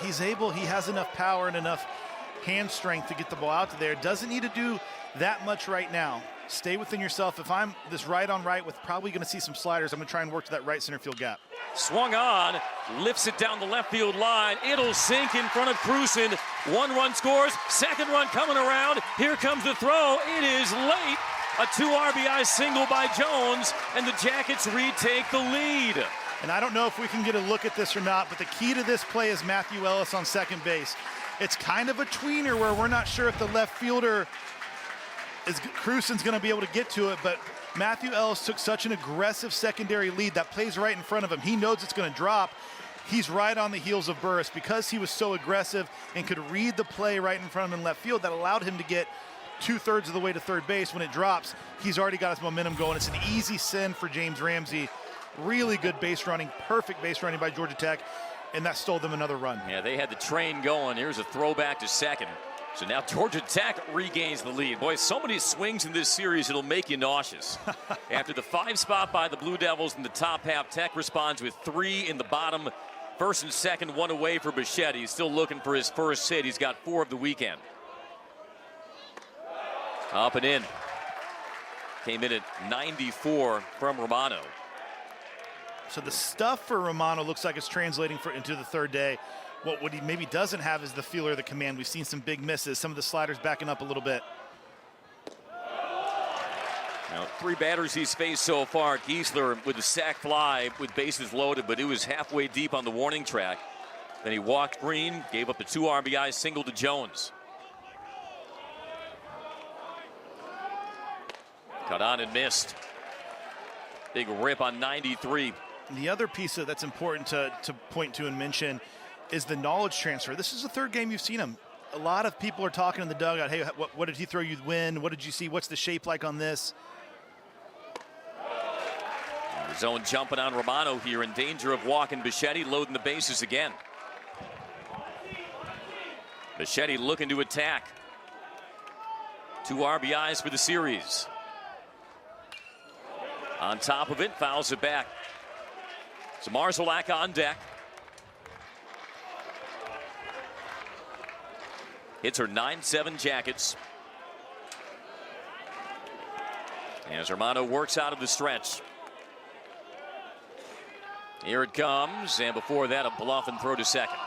he has enough power and enough hand strength to get the ball out to there. Doesn't need to do that much right now. Stay within yourself. If I'm this right on right with probably going to see some sliders, I'm going to try and work to that right center field gap. Swung on, lifts it down the left field line. It'll sink in front of Cruzen. 1 run scores, 2nd run coming around. Here comes the throw. It is late. A 2 RBI single by Jones, and the Jackets retake the lead. And I don't know if we can get a look at this or not, but the key to this play is Matthew Ellis on second base. It's kind of a tweener where we're not sure if the left fielder Cruzen's going to be able to get to it, but Matthew Ellis took such an aggressive secondary lead. That plays right in front of him. He knows it's going to drop. He's right on the heels of Burris because he was so aggressive and could read the play right in front of him in left field. That allowed him to get 2/3 of the way to third base. When it drops, he's already got his momentum going. It's an easy send for James Ramsey. Really good base running, perfect base running by Georgia Tech, and that stole them another run. Yeah, they had the train going. Here's a throwback to second. So now Georgia Tech regains the lead. Boy, so many swings in this series, it'll make you nauseous. After the 5 spot by the Blue Devils in the top half, Tech responds with 3 in the bottom. 1st and 2nd, 1 away for Bichette. He's still looking for his first hit. He's got 4 of the weekend. Up and in. Came in at 94 from Romano. So the stuff for Romano looks like it's translating into the third day. What he maybe doesn't have is the feel or the command. We've seen some big misses, some of the sliders backing up a little bit. Now, 3 batters he's faced so far. Giesler with a sac fly with bases loaded, but it was halfway deep on the warning track. Then he walked Green, gave up a 2 RBI single to Jones. Cut on and missed. Big rip on 93. The other piece that's important to point to and mention is the knowledge transfer. This is the 3rd game you've seen him. A lot of people are talking in the dugout, hey, what did he throw you win? What did you see? What's the shape like on this? Zone jumping on Romano here, in danger of walking Bichette, loading the bases again. Bichette looking to attack. 2 RBIs for the series. On top of it, fouls it back. So Marzolak on deck. Hits her 9-7 Jackets. As Romano works out of the stretch. Here it comes, and before that, a bluff and throw to second.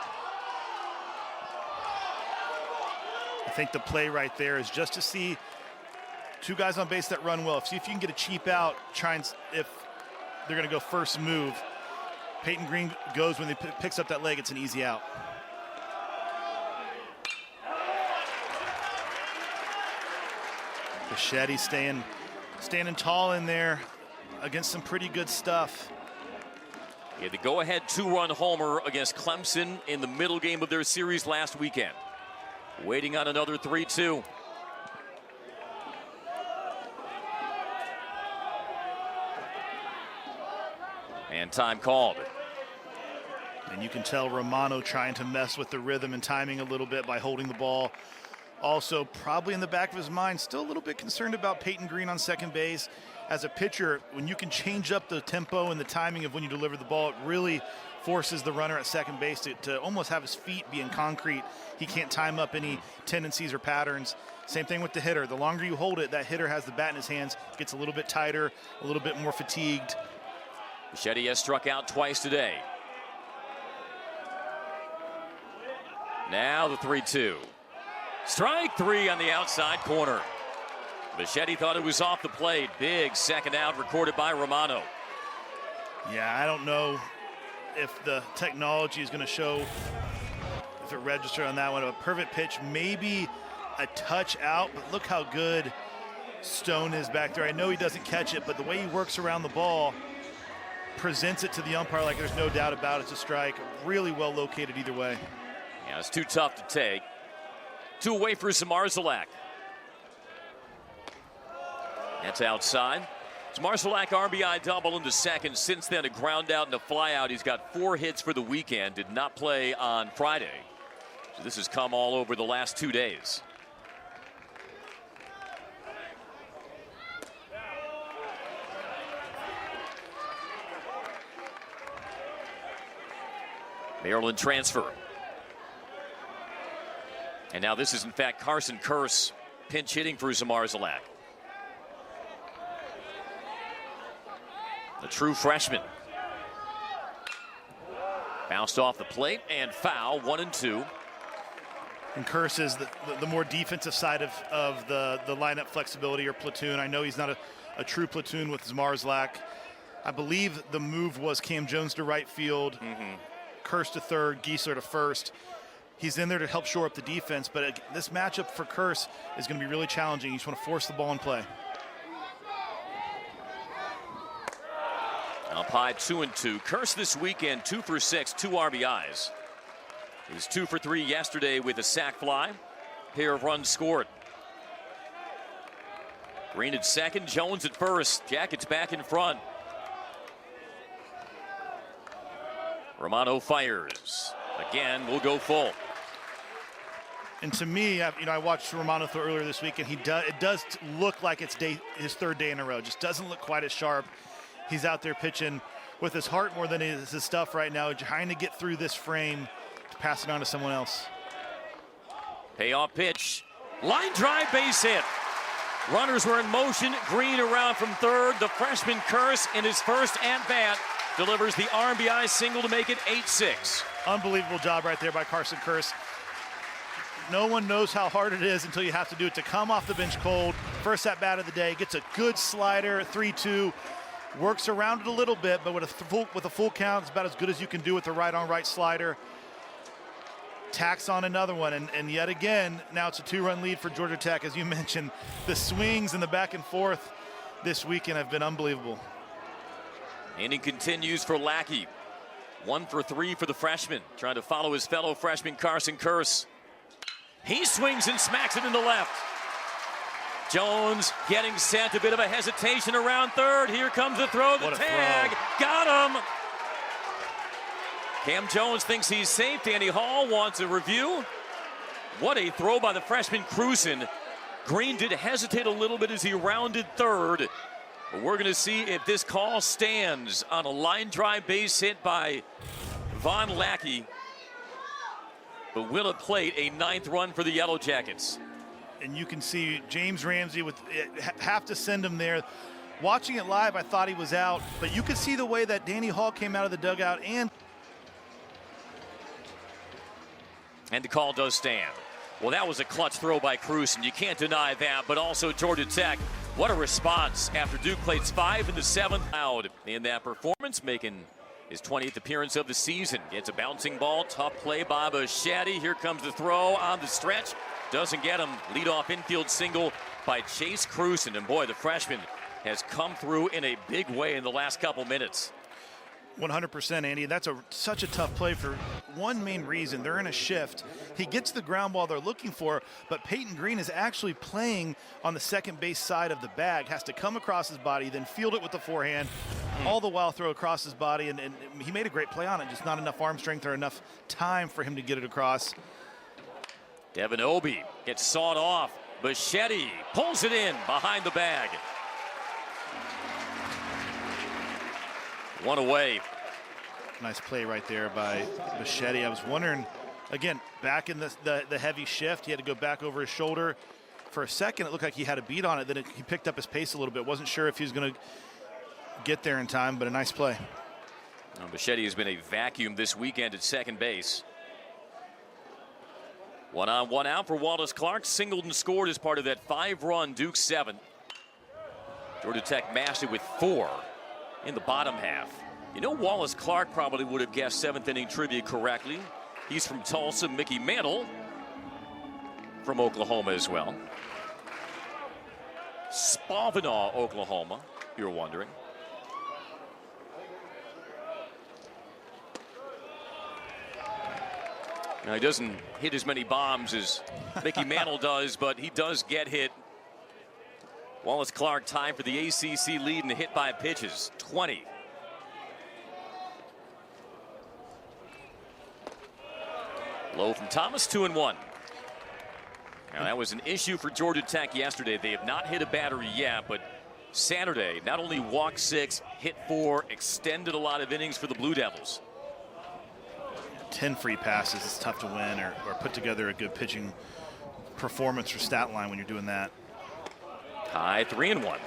I think the play right there is just to see 2 guys on base that run well. See if you can get a cheap out, if they're going to go first move. Peyton Green goes when he picks up that leg, it's an easy out. Bichette standing tall in there against some pretty good stuff. He had the go-ahead 2-run homer against Clemson in the middle game of their series last weekend. Waiting on another 3-2. And time called. And you can tell Romano trying to mess with the rhythm and timing a little bit by holding the ball. Also, probably in the back of his mind, still a little bit concerned about Peyton Green on second base. As a pitcher, when you can change up the tempo and the timing of when you deliver the ball, it really forces the runner at second base to almost have his feet be in concrete. He can't time up any tendencies or patterns. Same thing with the hitter. The longer you hold it, that hitter has the bat in his hands, gets a little bit tighter, a little bit more fatigued. Bichetti has struck out twice today. Now the 3-2. Strike three on the outside corner. Bichetti thought it was off the plate. Big second out recorded by Romano. Yeah, I don't know if the technology is going to show if it registered on that one. A perfect pitch, maybe a touch out, but look how good Stone is back there. I know he doesn't catch it, but the way he works around the ball, presents it to the umpire like there's no doubt about it's a strike. Really well located either way. Yeah, it's too tough to take. Two away for Zmarzalak. That's outside. Zmarzalak RBI double in the second. Since then, a ground out and a fly out. He's got 4 hits for the weekend. Did not play on Friday. So this has come all over the last 2 days. Maryland transfer. And now this is, in fact, Carson Curse pinch hitting for Zmarzalak. The true freshman. Bounced off the plate and foul, 1-2. And Curse is the more defensive side of the lineup flexibility or platoon. I know he's not a true platoon with Zmarzalak. I believe the move was Cam Jones to right field, Curse to third, Giesler to first. He's in there to help shore up the defense, but this matchup for Curse is going to be really challenging. You just want to force the ball in play. Up high, 2-2. Curse this weekend, 2 for 6, 2 RBIs. He was 2 for 3 yesterday with a sac fly. Pair of runs scored. Green at second, Jones at first. Jackets back in front. Romano fires. Again, we'll go full. And to me, I watched Romano throw earlier this week, and it does look like it's his third day in a row. Just doesn't look quite as sharp. He's out there pitching with his heart more than his stuff right now, trying to get through this frame to pass it on to someone else. Payoff pitch. Line drive, base hit. Runners were in motion. Green around from third. The freshman Curse in his first at-bat delivers the RBI single to make it 8-6. Unbelievable job right there by Carson Curse. No one knows how hard it is until you have to do it. To come off the bench cold, first at-bat of the day, gets a good slider, 3-2. Works around it a little bit, but with a full count, it's about as good as you can do with the right-on right slider. Tacks on another one, and yet again, now it's a 2-run lead for Georgia Tech. As you mentioned, the swings and the back and forth this weekend have been unbelievable. Inning continues for Lackey. 1 for 3 for the freshman, trying to follow his fellow freshman Carson Curse. He swings and smacks it into left. Jones getting set, a bit of a hesitation around third. Here comes the throw, the tag, got him. Cam Jones thinks he's safe. Danny Hall wants a review. What a throw by the freshman Cruzen. Green did hesitate a little bit as he rounded third. But we're going to see if this call stands on a line drive base hit by Von Lackey. But will it plate a 9th run for the Yellow Jackets? And you can see James Ramsey have to send him there. Watching it live, I thought he was out, but you could see the way that Danny Hall came out of the dugout and the call does stand. Well, that was a clutch throw by Cruz, and you can't deny that, but also Georgia Tech. What a response after Duke plays 5 in the 7th out in that performance, making his 20th appearance of the season. Gets a bouncing ball, tough play by Bichetti. Here comes the throw on the stretch. Doesn't get him. Leadoff infield single by Chase Cruzen. And boy, the freshman has come through in a big way in the last couple minutes. 100%, Andy. That's such a tough play for one main reason. They're in a shift. He gets the ground ball they're looking for, but Peyton Green is actually playing on the second base side of the bag, has to come across his body, then field it with the forehand, all the while throw across his body, and he made a great play on it, just not enough arm strength or enough time for him to get it across. Devin Obie gets sawed off. Bichetti pulls it in behind the bag. One away. Nice play right there by Bichetti. I was wondering, again, back in the heavy shift, he had to go back over his shoulder. For a second, it looked like he had a beat on it. Then he picked up his pace a little bit. Wasn't sure if he was going to get there in time, but a nice play. Bichetti has been a vacuum this weekend at second base. 1 on, 1 out for Wallace Clark. Singled and scored as part of that 5-run Duke 7. Georgia Tech matched it with 4 in the bottom half. You know, Wallace Clark probably would have guessed 7th inning trivia correctly. He's from Tulsa. Mickey Mantle from Oklahoma as well. Spavinaw, Oklahoma, if you're wondering. Now, he doesn't hit as many bombs as Mickey Mantle does, but he does get hit. Wallace Clark tied for the ACC lead in the hit by pitches, 20. Low from Thomas, 2-1. Now, that was an issue for Georgia Tech yesterday. They have not hit a batter yet, but Saturday not only walked 6, hit 4, extended a lot of innings for the Blue Devils. 10 free passes, it's tough to win or put together a good pitching performance or stat line when you're doing that. High 3-1.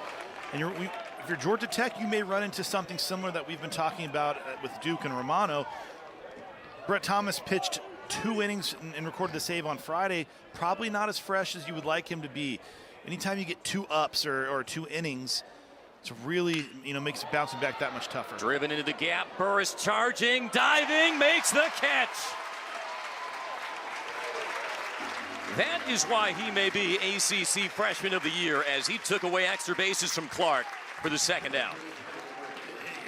And if you're Georgia Tech, you may run into something similar that we've been talking about with Duke and Romano. Brett Thomas pitched 2 innings and recorded the save on Friday. Probably not as fresh as you would like him to be. Anytime you get 2 ups or 2 innings, it's really, makes bouncing back that much tougher. Driven into the gap. Burris charging, diving, makes the catch. That is why he may be ACC Freshman of the Year, as he took away extra bases from Clark for the second out.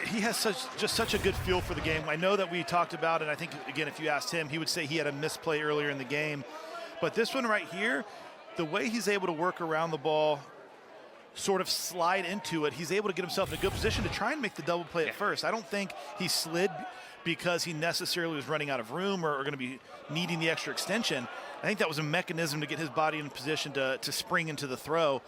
He has such a good feel for the game. I know that we talked about it. I think, again, if you asked him, he would say he had a misplay earlier in the game. But this one right here, the way he's able to work around the ball, sort of slide into it, he's able to get himself in a good position to try and make the double play at first. I don't think he slid because he necessarily was running out of room or going to be needing the extra extension. I think that was a mechanism to get his body in position to spring into the throw.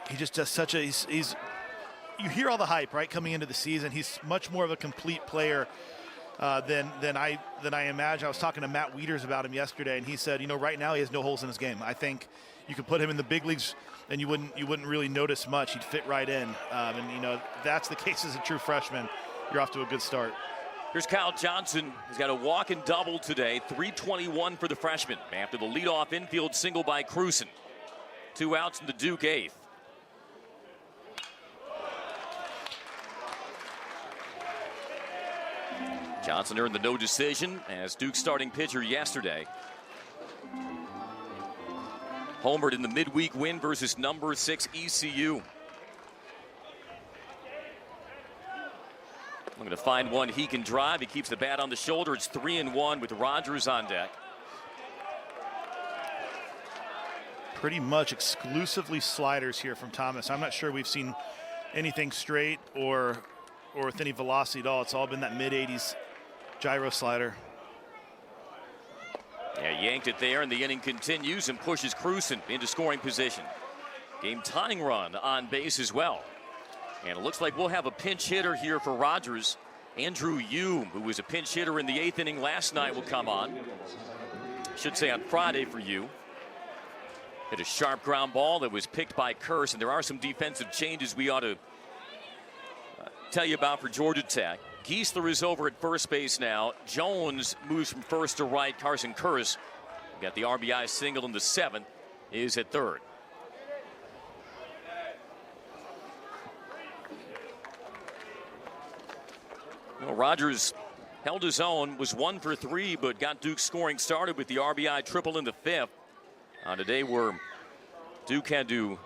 He just does such a, you hear all the hype, right, coming into the season. He's much more of a complete player than I imagine. I was talking to Matt Wieters about him yesterday, and he said, right now he has no holes in his game. I think you could put him in the big leagues and you wouldn't really notice much. He'd fit right in. And if that's the case as a true freshman, you're off to a good start. Here's Kyle Johnson. He's got a walk and double today. 321 for the freshman after the leadoff infield single by Cruzen. 2 outs in the Duke 8th. Johnson earned the no decision as Duke's starting pitcher yesterday. Homered in the midweek win versus number 6 ECU. Looking to find one he can drive. He keeps the bat on the shoulder. It's 3-1 with Rogers on deck. Pretty much exclusively sliders here from Thomas. I'm not sure we've seen anything straight or with any velocity at all. It's all been that mid-80s gyro slider. Yeah, yanked it there, and the inning continues and pushes Cruzen into scoring position. Game tying run on base as well. And it looks like we'll have a pinch hitter here for Rogers. Andrew Hume, who was a pinch hitter in the 8th inning last night, will come on. Should say on Friday for you. Hit a sharp ground ball that was picked by Kearse, and there are some defensive changes we ought to tell you about for Georgia Tech. Giesler is over at first base now. Jones moves from first to right. Carson Kearse got the RBI single in the 7th, is at third. Well, Rogers held his own, was 1 for 3, but got Duke scoring started with the RBI triple in the 5th. On a day where Duke had to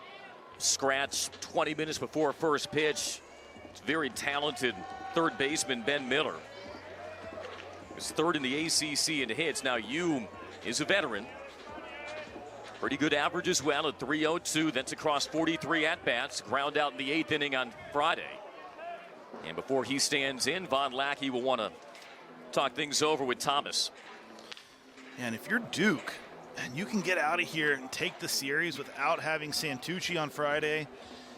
scratch 20 minutes before first pitch very talented third baseman Ben Miller. Was third in the ACC in hits. Now Yu is a veteran. Pretty good average as well at 302. That's across 43 at-bats. Ground out in the 8th inning on Friday. And before he stands in, Von Lackey will want to talk things over with Thomas. And if you're Duke and you can get out of here and take the series without having Santucci on Friday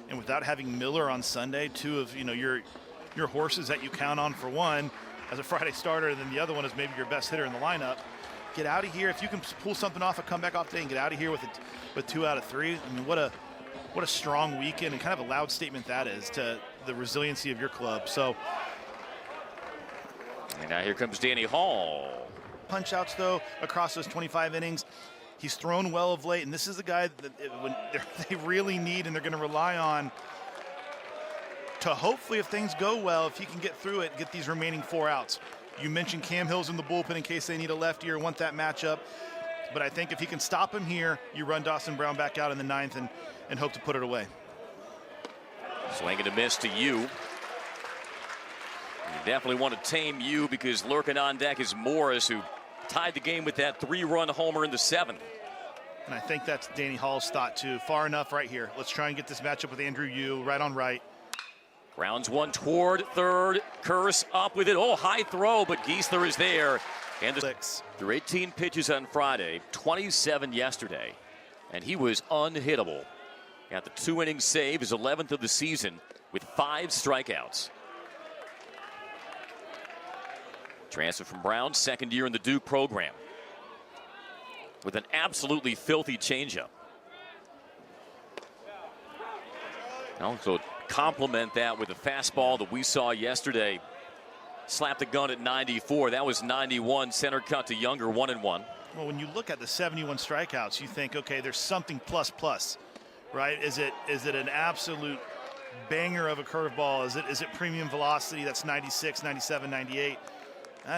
and without having Miller on Sunday, two of your horses that you count on, for one as a Friday starter, and then the other one is maybe your best hitter in the lineup. Get out of here. If you can pull something off, a comeback off day, and get out of here with 2 out of 3. I mean, what a strong weekend, and kind of a loud statement that is to the resiliency of your club. So, and now here comes Danny Hall. Punch outs though across those 25 innings. He's thrown well of late, and this is a guy that when they really need and they're going to rely on to hopefully, if things go well, if he can get through it, get these remaining 4 outs. You mentioned Cam Hill's in the bullpen in case they need a lefty or want that matchup. But I think if he can stop him here, you run Dawson Brown back out in the 9th and hope to put it away. Swing and a miss to Yu. You definitely want to tame Yu because lurking on deck is Morris, who tied the game with that 3-run homer in the 7th. And I think that's Danny Hall's thought too. Far enough right here. Let's try and get this matchup with Andrew Yu right on right. Grounds one toward third. Curse up with it. Oh, high throw, but Geisler is there. And through 18 pitches on Friday, 27 yesterday, and he was unhittable. Got the 2-inning save, his 11th of the season, with 5 strikeouts. Transfer from Brown, second year in the Duke program, with an absolutely filthy changeup. Also complement that with a fastball that we saw yesterday. Slapped the gun at 94. That was 91. Center cut to Younger, 1-1. Well, when you look at the 71 strikeouts, you think, okay, there's something plus, right? Is it an absolute banger of a curveball? Is it premium velocity that's 96, 97, 98?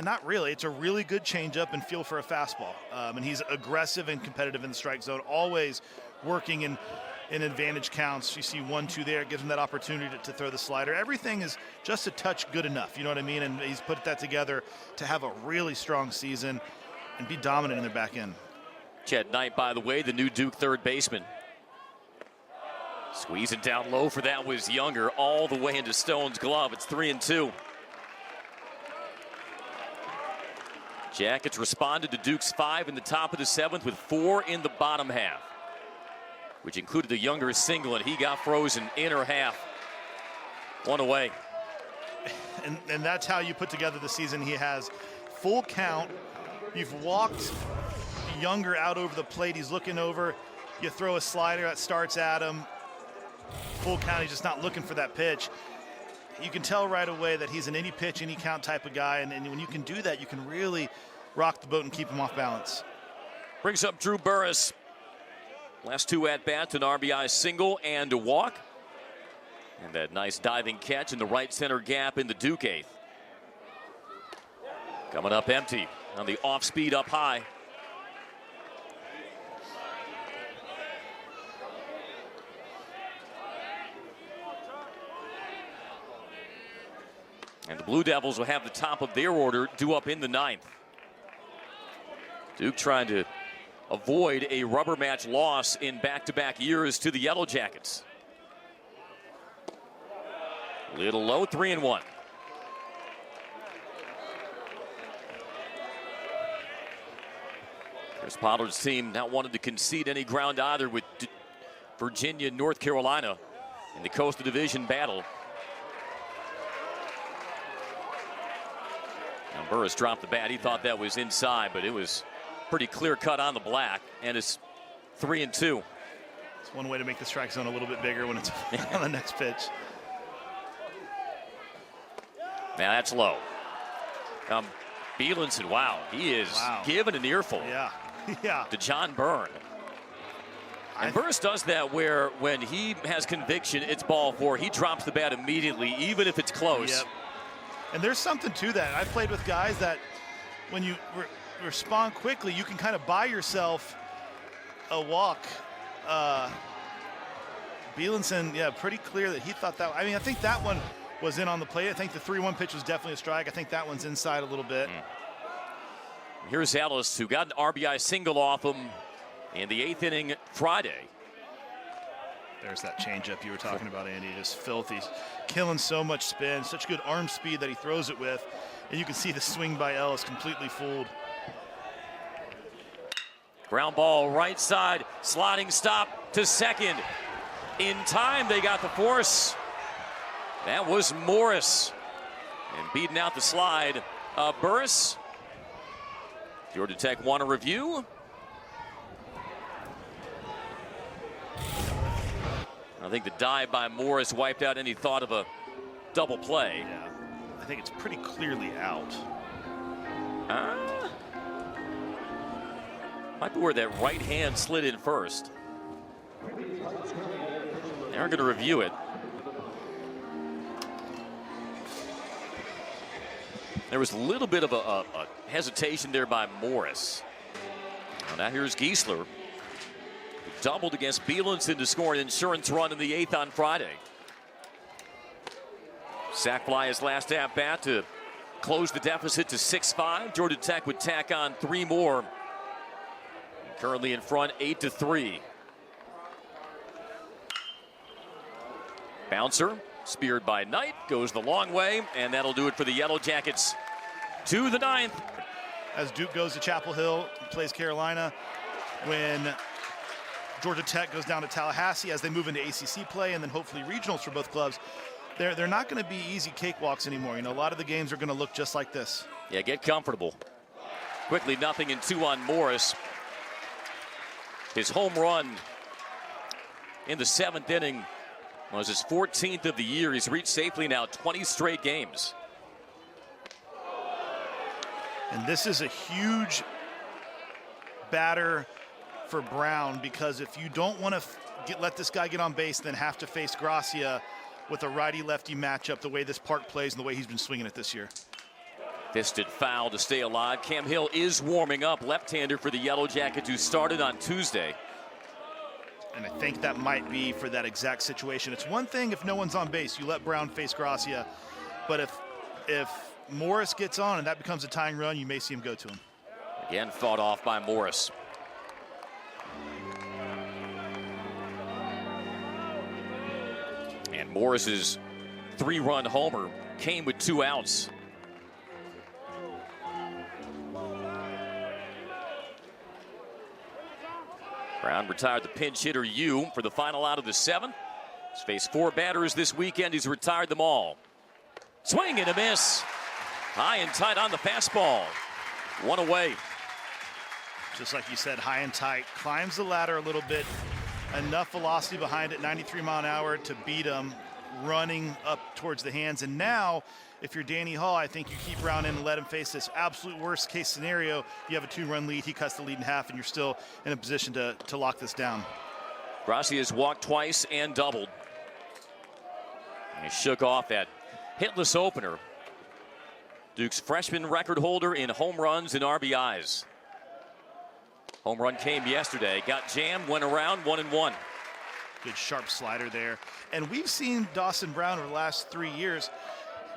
Not really. It's a really good changeup and feel for a fastball. And he's aggressive and competitive in the strike zone, always working in advantage counts. You see 1-2 there, gives him that opportunity to throw the slider. Everything is just a touch good enough, you know what I mean? And he's put that together to have a really strong season and be dominant in their back end. Chet Knight, by the way, the new Duke third baseman. Squeezing down low for that was Younger, all the way into Stone's glove. It's 3-2. Jackets responded to Duke's 5 in the top of the 7th with 4 in the bottom half, which included the Younger single, and he got frozen inner half. 1 away. And that's how you put together the season. He has full count. You've walked Younger out over the plate. He's looking over. You throw a slider that starts at him. Full count. He's just not looking for that pitch. You can tell right away that he's an any pitch, any count type of guy. And when you can do that, you can really rock the boat and keep him off balance. Brings up Drew Burris. Last 2 at-bats, an RBI single and a walk. And that nice diving catch in the right center gap in the Duke 8th. Coming up empty on the off-speed up high. And the Blue Devils will have the top of their order due up in the 9th. Duke trying to avoid a rubber match loss in back-to-back years to the Yellow Jackets. Little low, 3-1. Chris Pollard's team not wanting to concede any ground either with Virginia and North Carolina in the Coastal Division battle. Now Burris dropped the bat. He thought that was inside, but it was pretty clear cut on the black, and it's 3-2. It's one way to make the strike zone a little bit bigger when it's on the next pitch. Now that's low. Bielenson, wow, he is giving an earful to John Byrne. And Burris does that where when he has conviction, it's ball 4. He drops the bat immediately, even if it's close. Yep. And there's something to that. I've played with guys that when you respond quickly, you can kind of buy yourself a walk. Bielenson, pretty clear that he thought that. I mean, I think that one was in on the plate. I think the 3-1 pitch was definitely a strike. I think that one's inside a little bit. Here's Ellis, who got an RBI single off him in the 8th inning Friday. There's that changeup you were talking about, Andy. Just filthy. Killing so much spin, such good arm speed that he throws it with. And you can see the swing by Ellis completely fooled. Ground ball right side, sliding stop to second. In time, they got the force. That was Morris. And beating out the slide, Burris. Georgia Tech want a review. I think the dive by Morris wiped out any thought of a double play. Yeah, I think it's pretty clearly out. Might be where that right hand slid in first. They're going to review it. There was a little bit of a hesitation there by Morris. Well, now here's Giesler, who doubled against Bielenson to score an insurance run in the 8th on Friday. Sack fly his last at bat to close the deficit to 6-5. Georgia Tech would tack on 3 more. Currently in front, 8-3. Bouncer, speared by Knight, goes the long way, and that'll do it for the Yellow Jackets to the 9th. As Duke goes to Chapel Hill, plays Carolina. When Georgia Tech goes down to Tallahassee, as they move into ACC play and then hopefully regionals for both clubs, they're not going to be easy cakewalks anymore. You know, a lot of the games are going to look just like this. Yeah, get comfortable. Quickly, 0-2 on Morris. His home run in the 7th inning was his 14th of the year. He's reached safely now 20 straight games. And this is a huge batter for Brown, because if you don't want to let this guy get on base, then have to face Gracia with a righty-lefty matchup the way this park plays and the way he's been swinging it this year. Fisted foul to stay alive. Cam Hill is warming up, left-hander for the Yellow Jackets, who started on Tuesday. And I think that might be for that exact situation. It's one thing if no one's on base, you let Brown face Gracia. But if Morris gets on and that becomes a tying run, you may see him go to him. Again, fought off by Morris. And Morris's 3-run homer came with 2 outs. Brown retired the pinch hitter Yu for the final out of the 7th. He's faced 4 batters this weekend. He's retired them all. Swing and a miss. High and tight on the fastball. 1 away. Just like you said, high and tight. Climbs the ladder a little bit. Enough velocity behind it, 93 mile an hour, to beat him running up towards the hands. And now, if you're Danny Hall, I think you keep Brown in and let him face this absolute worst case scenario. You have a 2-run lead, he cuts the lead in half, and you're still in a position to lock this down. Grossi has walked twice and doubled. And he shook off that hitless opener. Duke's freshman record holder in home runs and RBIs. Home run came yesterday, got jammed, went around, 1-1. Good sharp slider there. And we've seen Dawson Brown over the last 3 years,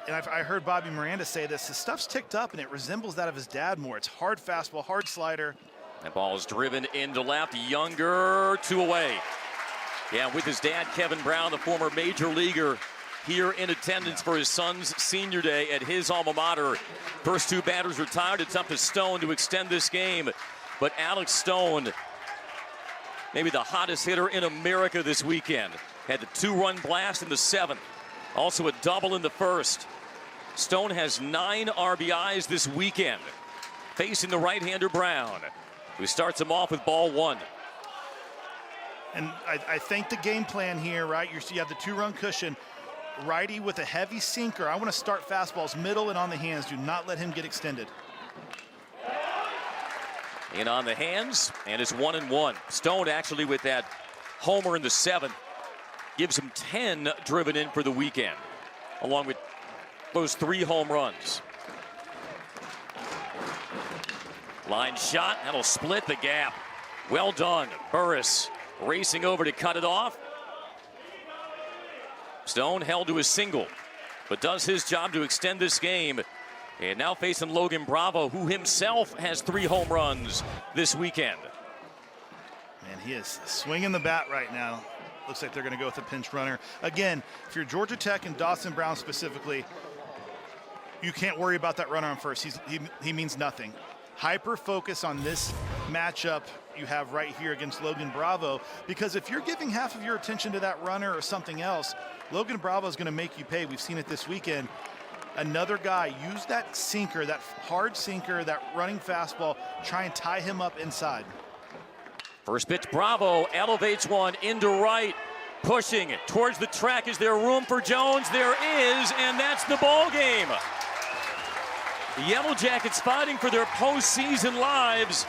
and I heard Bobby Miranda say this, his stuff's ticked up and it resembles that of his dad more. It's hard fastball, hard slider. That ball is driven into left, Younger, 2 away. Yeah, with his dad, Kevin Brown, the former major leaguer, here in attendance for his son's senior day at his alma mater. First 2 batters retired. It's up to Stone to extend this game. But Alex Stone, maybe the hottest hitter in America this weekend, had the 2-run blast in the 7th. Also a double in the 1st. Stone has 9 RBIs this weekend, facing the right-hander Brown, who starts him off with ball 1. And I think the game plan here, right, you have the 2-run cushion. Righty with a heavy sinker. I want to start fastballs middle and on the hands. Do not let him get extended. In on the hands, and it's 1-1. Stone actually with that homer in the 7th gives him 10 driven in for the weekend, along with those 3 home runs. Line shot, that'll split the gap. Well done. Burris racing over to cut it off. Stone held to a single. but does his job to extend this game. And now facing Logan Bravo, who himself has 3 home runs this weekend. Man, he is swinging the bat right now. Looks like they're going to go with a pinch runner. Again, if you're Georgia Tech and Dawson Brown specifically, you can't worry about that runner on first. He means nothing. Hyper focus on this matchup you have right here against Logan Bravo, because if you're giving half of your attention to that runner or something else, Logan Bravo is going to make you pay. We've seen it this weekend. Another guy, use that sinker, that hard sinker, that running fastball, try and tie him up inside. First pitch, Bravo elevates one into right, pushing it towards the track. Is there room for Jones? There is, and that's the ball game. The Yellow Jackets fighting for their postseason lives.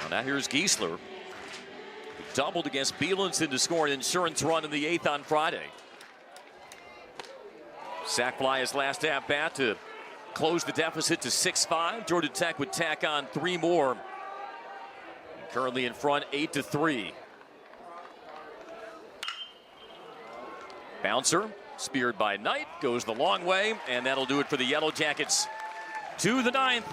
Now here's Giesler, who doubled against Bielens to score an insurance run in the 8th on Friday. Sack fly his last at bat to close the deficit to 6-5. Georgia Tech would tack on 3 more. Currently in front 8-3. Bouncer speared by Knight, goes the long way, and that'll do it for the Yellow Jackets to the 9th.